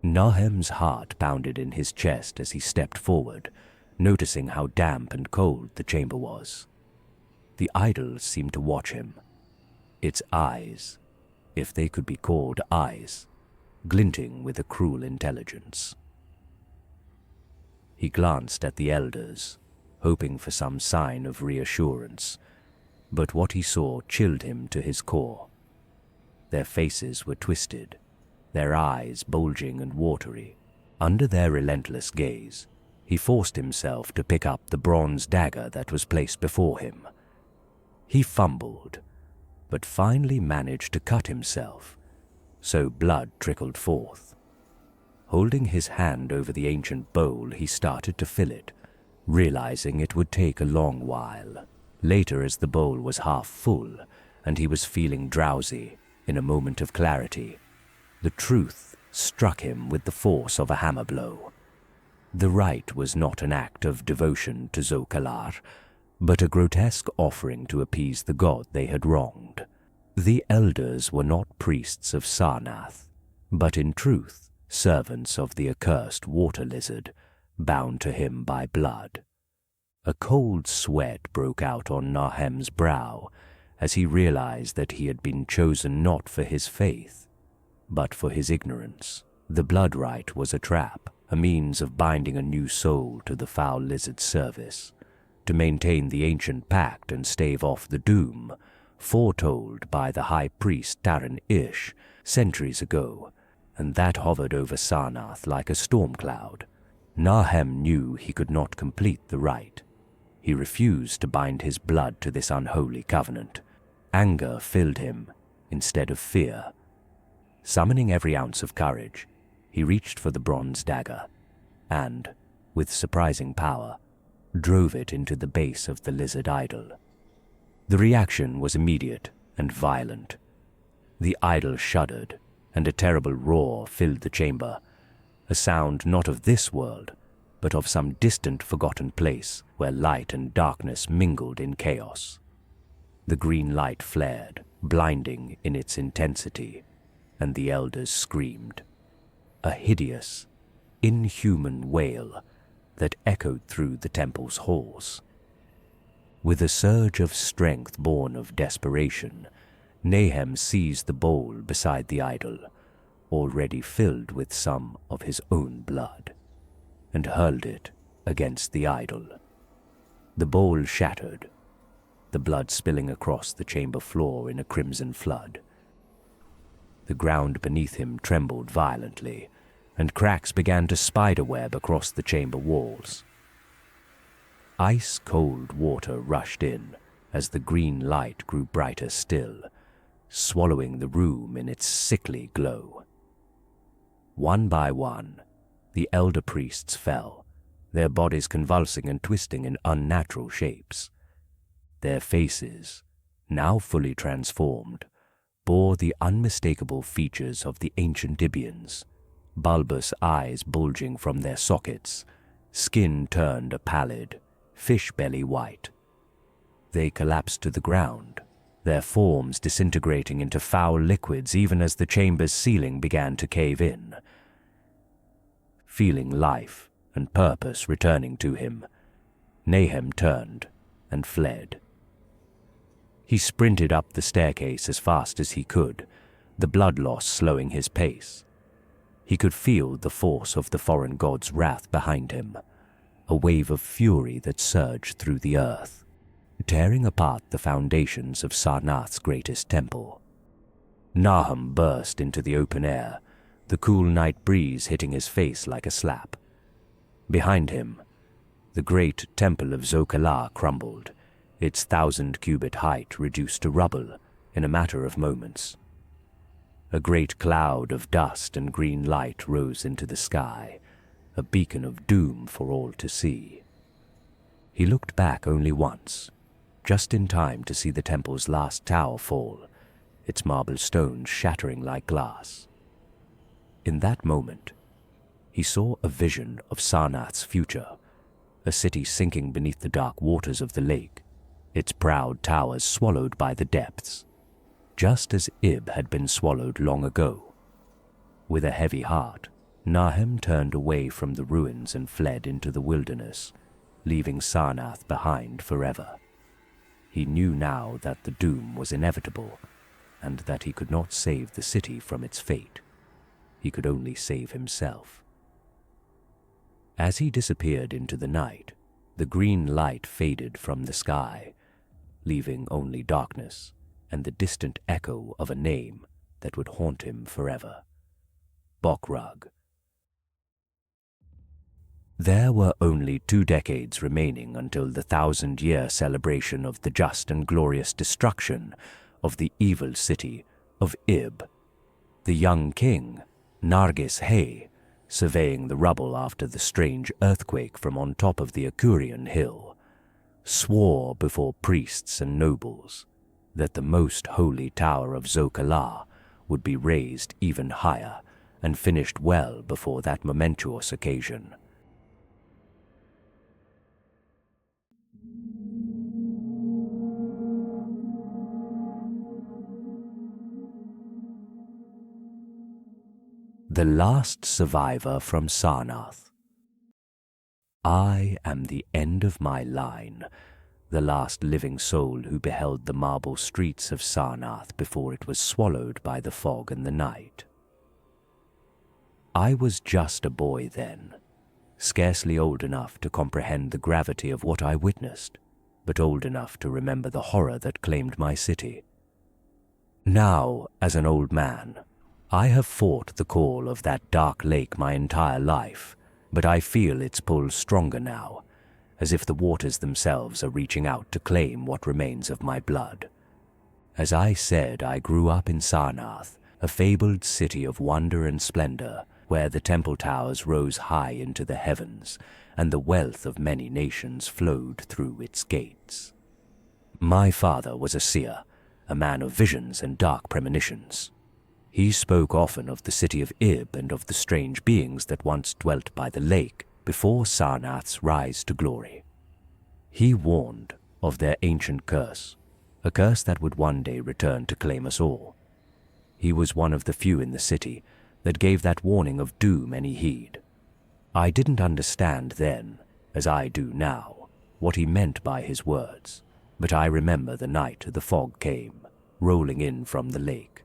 Nahem's heart pounded in his chest as he stepped forward, noticing how damp and cold the chamber was. The idol seemed to watch him, its eyes, if they could be called eyes, glinting with a cruel intelligence. He glanced at the elders, hoping for some sign of reassurance, but what he saw chilled him to his core. Their faces were twisted, their eyes bulging and watery. Under their relentless gaze, he forced himself to pick up the bronze dagger that was placed before him. He fumbled, but finally managed to cut himself, so blood trickled forth. Holding his hand over the ancient bowl, he started to fill it, realizing it would take a long while. Later, as the bowl was half full and he was feeling drowsy, in a moment of clarity, the truth struck him with the force of a hammer blow. The rite was not an act of devotion to Zokalar, but a grotesque offering to appease the god they had wronged. The elders were not priests of Sarnath, but in truth servants of the accursed water lizard, bound to him by blood. A cold sweat broke out on Nahem's brow as he realized that he had been chosen not for his faith, but for his ignorance. The blood rite was a trap, a means of binding a new soul to the foul lizard's service, to maintain the ancient pact and stave off the doom foretold by the high priest Taran Ish centuries ago, and that hovered over Sarnath like a storm cloud. Nahem knew he could not complete the rite. He refused to bind his blood to this unholy covenant. Anger filled him instead of fear. Summoning every ounce of courage, he reached for the bronze dagger and, with surprising power, drove it into the base of the lizard idol. The reaction was immediate and violent. The idol shuddered, and a terrible roar filled the chamber, a sound not of this world, but of some distant forgotten place where light and darkness mingled in chaos. The green light flared, blinding in its intensity, and the elders screamed. A hideous, inhuman wail that echoed through the temple's halls. With a surge of strength born of desperation, Nahem seized the bowl beside the idol, already filled with some of his own blood, and hurled it against the idol. The bowl shattered, the blood spilling across the chamber floor in a crimson flood. The ground beneath him trembled violently, and cracks began to spiderweb across the chamber walls. Ice-cold water rushed in as the green light grew brighter still, swallowing the room in its sickly glow. One by one, the elder priests fell, their bodies convulsing and twisting in unnatural shapes. Their faces, now fully transformed, bore the unmistakable features of the ancient Ibians, bulbous eyes bulging from their sockets, skin turned a pallid, fish-belly white. They collapsed to the ground, their forms disintegrating into foul liquids even as the chamber's ceiling began to cave in. Feeling life and purpose returning to him, Nahem turned and fled. He sprinted up the staircase as fast as he could, the blood loss slowing his pace. He could feel the force of the foreign god's wrath behind him, a wave of fury that surged through the earth, tearing apart the foundations of Sarnath's greatest temple. Nahem burst into the open air, the cool night breeze hitting his face like a slap. Behind him, the great temple of Zokalar crumbled, its 1,000-cubit height reduced to rubble in a matter of moments. A great cloud of dust and green light rose into the sky, a beacon of doom for all to see. He looked back only once, just in time to see the temple's last tower fall, its marble stones shattering like glass. In that moment, he saw a vision of Sarnath's future, a city sinking beneath the dark waters of the lake, its proud towers swallowed by the depths, just as Ib had been swallowed long ago. With a heavy heart, Nahem turned away from the ruins and fled into the wilderness, leaving Sarnath behind forever. He knew now that the doom was inevitable, and that he could not save the city from its fate. He could only save himself. As he disappeared into the night, the green light faded from the sky, leaving only darkness and the distant echo of a name that would haunt him forever. Bokrug. There were only 2 decades remaining until the 1,000-year celebration of the just and glorious destruction of the evil city of Ib. The young king, Nargis Hay, surveying the rubble after the strange earthquake from on top of the Akurian hill, swore before priests and nobles that the most holy tower of Zokalah would be raised even higher and finished well before that momentous occasion. The last survivor from Sarnath. I am the end of my line, the last living soul who beheld the marble streets of Sarnath before it was swallowed by the fog and the night. I was just a boy then, scarcely old enough to comprehend the gravity of what I witnessed, but old enough to remember the horror that claimed my city. Now, as an old man, I have fought the call of that dark lake my entire life, but I feel its pull stronger now, as if the waters themselves are reaching out to claim what remains of my blood. As I said, I grew up in Sarnath, a fabled city of wonder and splendor, where the temple towers rose high into the heavens, and the wealth of many nations flowed through its gates. My father was a seer, a man of visions and dark premonitions. He spoke often of the city of Ib and of the strange beings that once dwelt by the lake before Sarnath's rise to glory. He warned of their ancient curse, a curse that would one day return to claim us all. He was one of the few in the city that gave that warning of doom any heed. I didn't understand then, as I do now, what he meant by his words, but I remember the night the fog came, rolling in from the lake,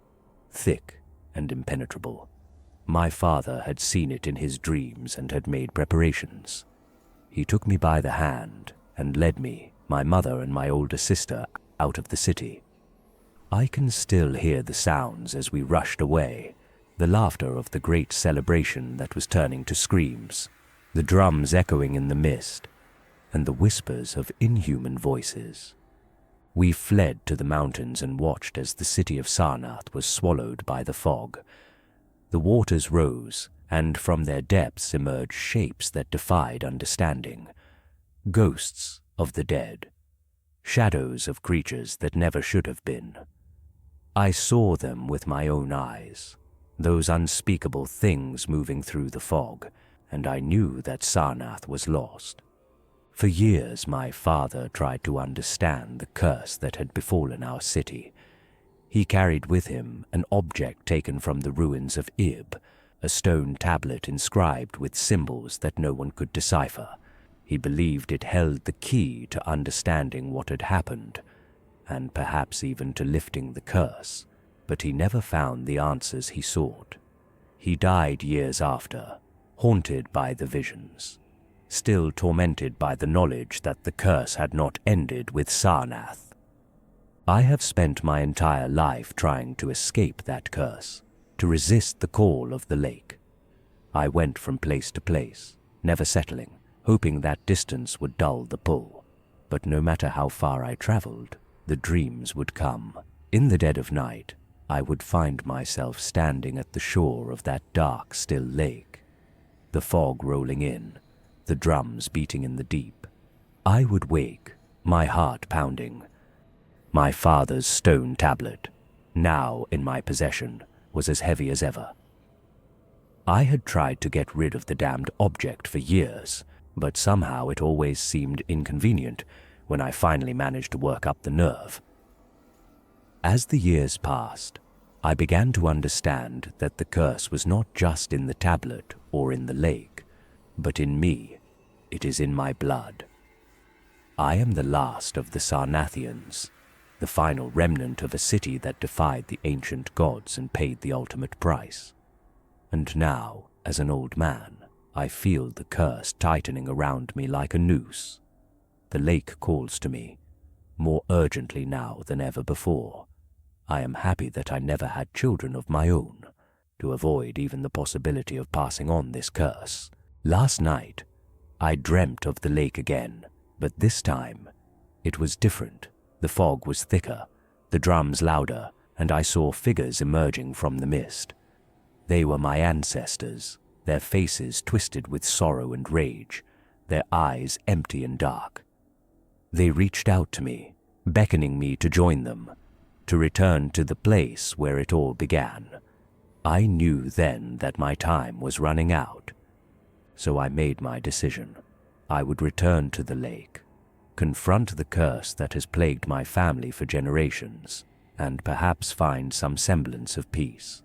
thick and impenetrable. My father had seen it in his dreams and had made preparations. He took me by the hand and led me, my mother and my older sister, out of the city. I can still hear the sounds as we rushed away, the laughter of the great celebration that was turning to screams, the drums echoing in the mist, and the whispers of inhuman voices. We fled to the mountains and watched as the city of Sarnath was swallowed by the fog. The waters rose, and from their depths emerged shapes that defied understanding. Ghosts of the dead, shadows of creatures that never should have been. I saw them with my own eyes, those unspeakable things moving through the fog, and I knew that Sarnath was lost. For years my father tried to understand the curse that had befallen our city. He carried with him an object taken from the ruins of Ib, a stone tablet inscribed with symbols that no one could decipher. He believed it held the key to understanding what had happened, and perhaps even to lifting the curse, but he never found the answers he sought. He died years after, haunted by the visions, still tormented by the knowledge that the curse had not ended with Sarnath. I have spent my entire life trying to escape that curse, to resist the call of the lake. I went from place to place, never settling, hoping that distance would dull the pull. But no matter how far I traveled, the dreams would come. In the dead of night, I would find myself standing at the shore of that dark, still lake, the fog rolling in, the drums beating in the deep. I would wake, my heart pounding. My father's stone tablet, now in my possession, was as heavy as ever. I had tried to get rid of the damned object for years, but somehow it always seemed inconvenient when I finally managed to work up the nerve. As the years passed, I began to understand that the curse was not just in the tablet or in the lake, but in me. It is in my blood. I am the last of the Sarnathians, the final remnant of a city that defied the ancient gods and paid the ultimate price. And now, as an old man, I feel the curse tightening around me like a noose. The lake calls to me, more urgently now than ever before. I am happy that I never had children of my own, to avoid even the possibility of passing on this curse. Last night, I dreamt of the lake again, but this time, it was different. The fog was thicker, the drums louder, and I saw figures emerging from the mist. They were my ancestors, their faces twisted with sorrow and rage, their eyes empty and dark. They reached out to me, beckoning me to join them, to return to the place where it all began. I knew then that my time was running out, so I made my decision. I would return to the lake, confront the curse that has plagued my family for generations, and perhaps find some semblance of peace.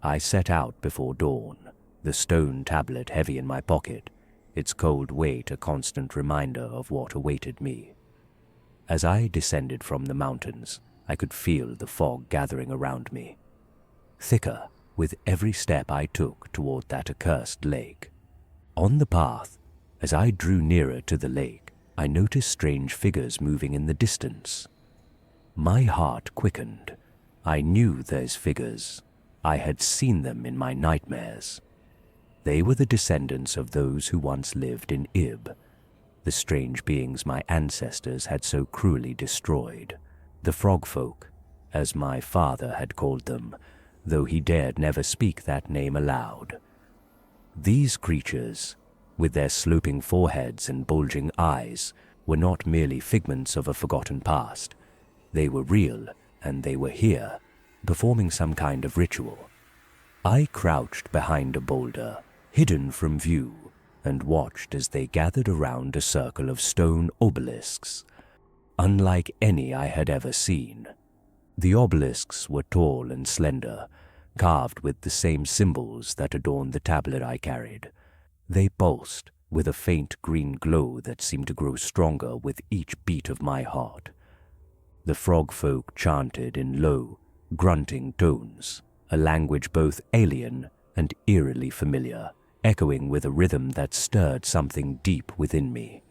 I set out before dawn, the stone tablet heavy in my pocket, its cold weight a constant reminder of what awaited me. As I descended from the mountains, I could feel the fog gathering around me, thicker with every step I took toward that accursed lake. On the path, as I drew nearer to the lake, I noticed strange figures moving in the distance. My heart quickened. I knew those figures. I had seen them in my nightmares. They were the descendants of those who once lived in Ib, the strange beings my ancestors had so cruelly destroyed. The frog folk, as my father had called them, though he dared never speak that name aloud. These creatures, with their sloping foreheads and bulging eyes, were not merely figments of a forgotten past. They were real, and they were here, performing some kind of ritual. I crouched behind a boulder, hidden from view, and watched as they gathered around a circle of stone obelisks, unlike any I had ever seen. The obelisks were tall and slender, carved with the same symbols that adorned the tablet I carried. They pulsed with a faint green glow that seemed to grow stronger with each beat of my heart. The frog folk chanted in low, grunting tones, a language both alien and eerily familiar, echoing with a rhythm that stirred something deep within me.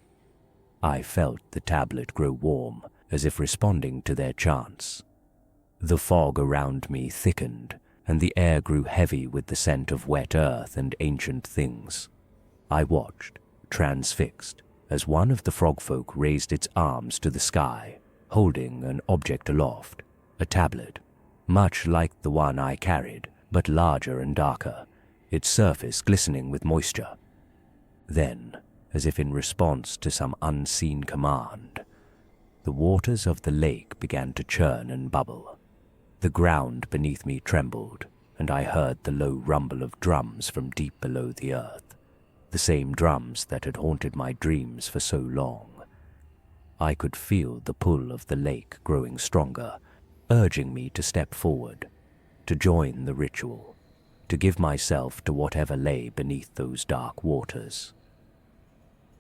I felt the tablet grow warm, as if responding to their chants. The fog around me thickened, and the air grew heavy with the scent of wet earth and ancient things. I watched, transfixed, as one of the frog folk raised its arms to the sky, holding an object aloft, a tablet, much like the one I carried, but larger and darker, its surface glistening with moisture. Then, as if in response to some unseen command, the waters of the lake began to churn and bubble. The ground beneath me trembled, and I heard the low rumble of drums from deep below the earth, the same drums that had haunted my dreams for so long. I could feel the pull of the lake growing stronger, urging me to step forward, to join the ritual, to give myself to whatever lay beneath those dark waters.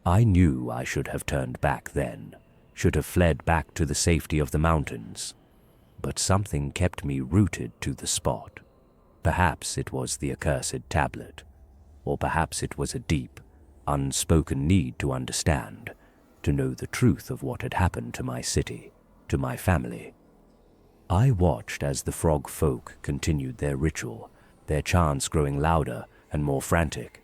I knew I should have turned back then, should have fled back to the safety of the mountains, but something kept me rooted to the spot. Perhaps it was the accursed tablet, or perhaps it was a deep, unspoken need to understand, to know the truth of what had happened to my city, to my family. I watched as the frog folk continued their ritual, their chants growing louder and more frantic.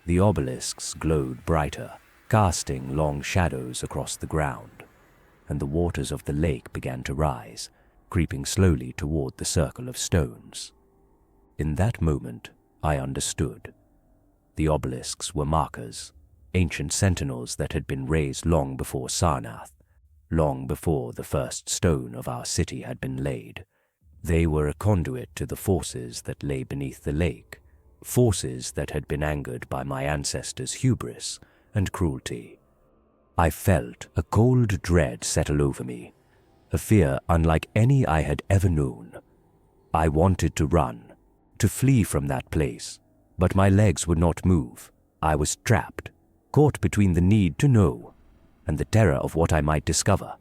The obelisks glowed brighter, casting long shadows across the ground, and the waters of the lake began to rise, creeping slowly toward the circle of stones. In that moment, I understood. The obelisks were markers, ancient sentinels that had been raised long before Sarnath, long before the first stone of our city had been laid. They were a conduit to the forces that lay beneath the lake, forces that had been angered by my ancestors' hubris and cruelty. I felt a cold dread settle over me, a fear unlike any I had ever known. I wanted to run, to flee from that place, but my legs would not move. I was trapped, caught between the need to know and the terror of what I might discover.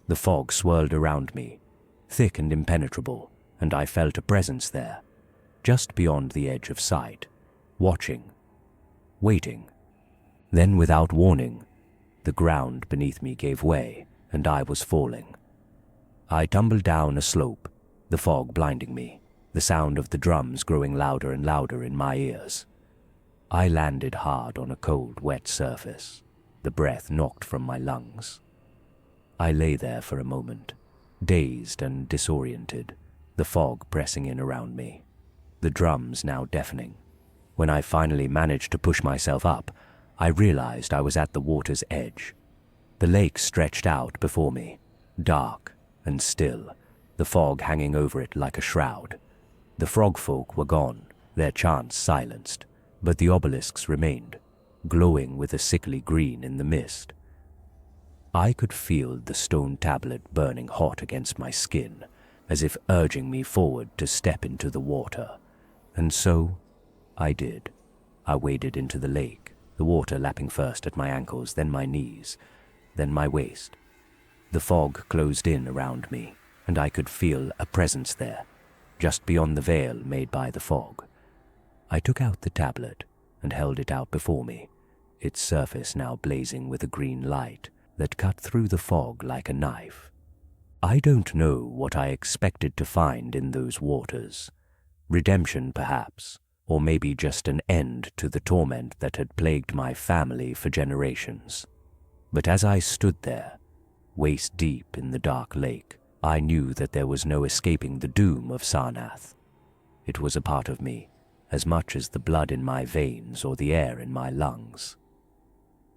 The fog swirled around me, thick and impenetrable, and I felt a presence there, just beyond the edge of sight, watching, waiting. Then, without warning, the ground beneath me gave way, and I was falling. I tumbled down a slope, the fog blinding me. the sound of the drums growing louder and louder in my ears. I landed hard on a cold, wet surface. The breath knocked from my lungs. I lay there for a moment, dazed and disoriented, the fog pressing in around me, the drums now deafening. When I finally managed to push myself up, I realized I was at the water's edge. The lake stretched out before me, dark and still, the fog hanging over it like a shroud. The frogfolk were gone, their chants silenced, but the obelisks remained, glowing with a sickly green in the mist. I could feel the stone tablet burning hot against my skin, as if urging me forward to step into the water. And so I did. I waded into the lake, the water lapping first at my ankles, then my knees, then my waist. The fog closed in around me, and I could feel a presence there, just beyond the veil made by the fog. I took out the tablet and held it out before me, its surface now blazing with a green light that cut through the fog like a knife. I don't know what I expected to find in those waters. Redemption, perhaps, or maybe just an end to the torment that had plagued my family for generations. But as I stood there, waist deep in the dark lake, I knew that there was no escaping the doom of Sarnath. It was a part of me, as much as the blood in my veins or the air in my lungs.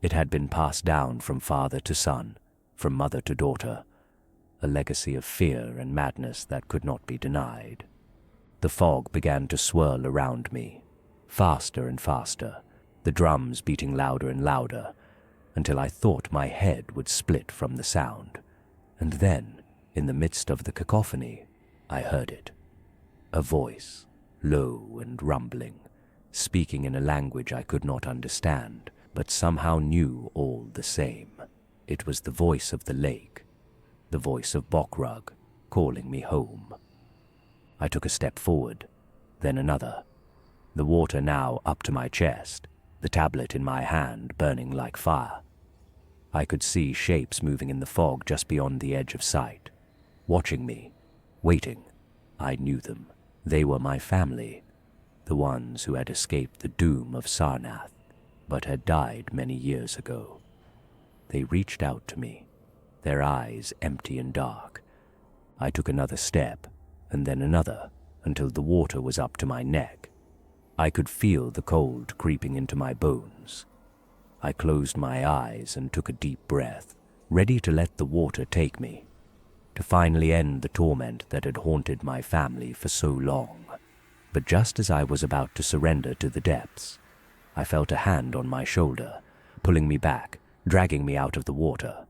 It had been passed down from father to son, from mother to daughter, a legacy of fear and madness that could not be denied. The fog began to swirl around me, faster and faster, the drums beating louder and louder, until I thought my head would split from the sound. And then, in the midst of the cacophony, I heard it. A voice, low and rumbling, speaking in a language I could not understand, but somehow knew all the same. It was the voice of the lake, the voice of Bokrug, calling me home. I took a step forward, then another, the water now up to my chest, the tablet in my hand burning like fire. I could see shapes moving in the fog just beyond the edge of sight, watching me, waiting. I knew them. They were my family, the ones who had escaped the doom of Sarnath, but had died many years ago. They reached out to me, their eyes empty and dark. I took another step, and then another, until the water was up to my neck. I could feel the cold creeping into my bones. I closed my eyes and took a deep breath, ready to let the water take me, to finally end the torment that had haunted my family for so long. But just as I was about to surrender to the depths, I felt a hand on my shoulder, pulling me back, dragging me out of the water.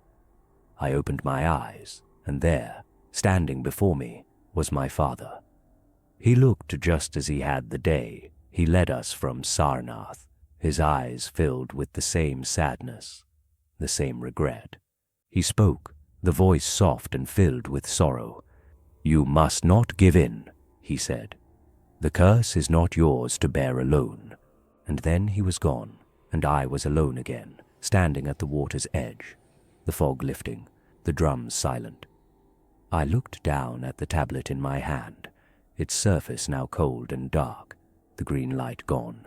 I opened my eyes, and there, standing before me, was my father. He looked just as he had the day he led us from Sarnath, his eyes filled with the same sadness, the same regret. He spoke, the voice soft and filled with sorrow. "You must not give in," he said. "The curse is not yours to bear alone." And then he was gone, and I was alone again, standing at the water's edge, the fog lifting, the drums silent. I looked down at the tablet in my hand, its surface now cold and dark, the green light gone.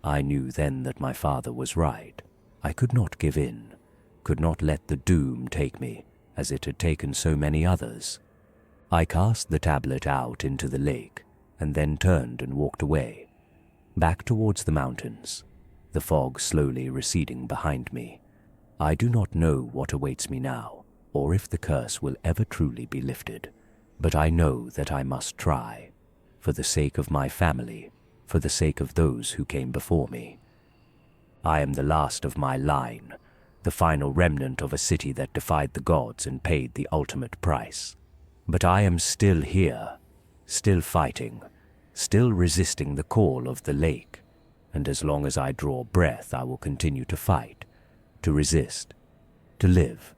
I knew then that my father was right. I could not give in, could not let the doom take me, as it had taken so many others. I cast the tablet out into the lake, and then turned and walked away, back towards the mountains, the fog slowly receding behind me. I do not know what awaits me now, or if the curse will ever truly be lifted, but I know that I must try, for the sake of my family, for the sake of those who came before me. I am the last of my line, the final remnant of a city that defied the gods and paid the ultimate price. But I am still here, still fighting, still resisting the call of the lake, and as long as I draw breath I will continue to fight, to resist, to live,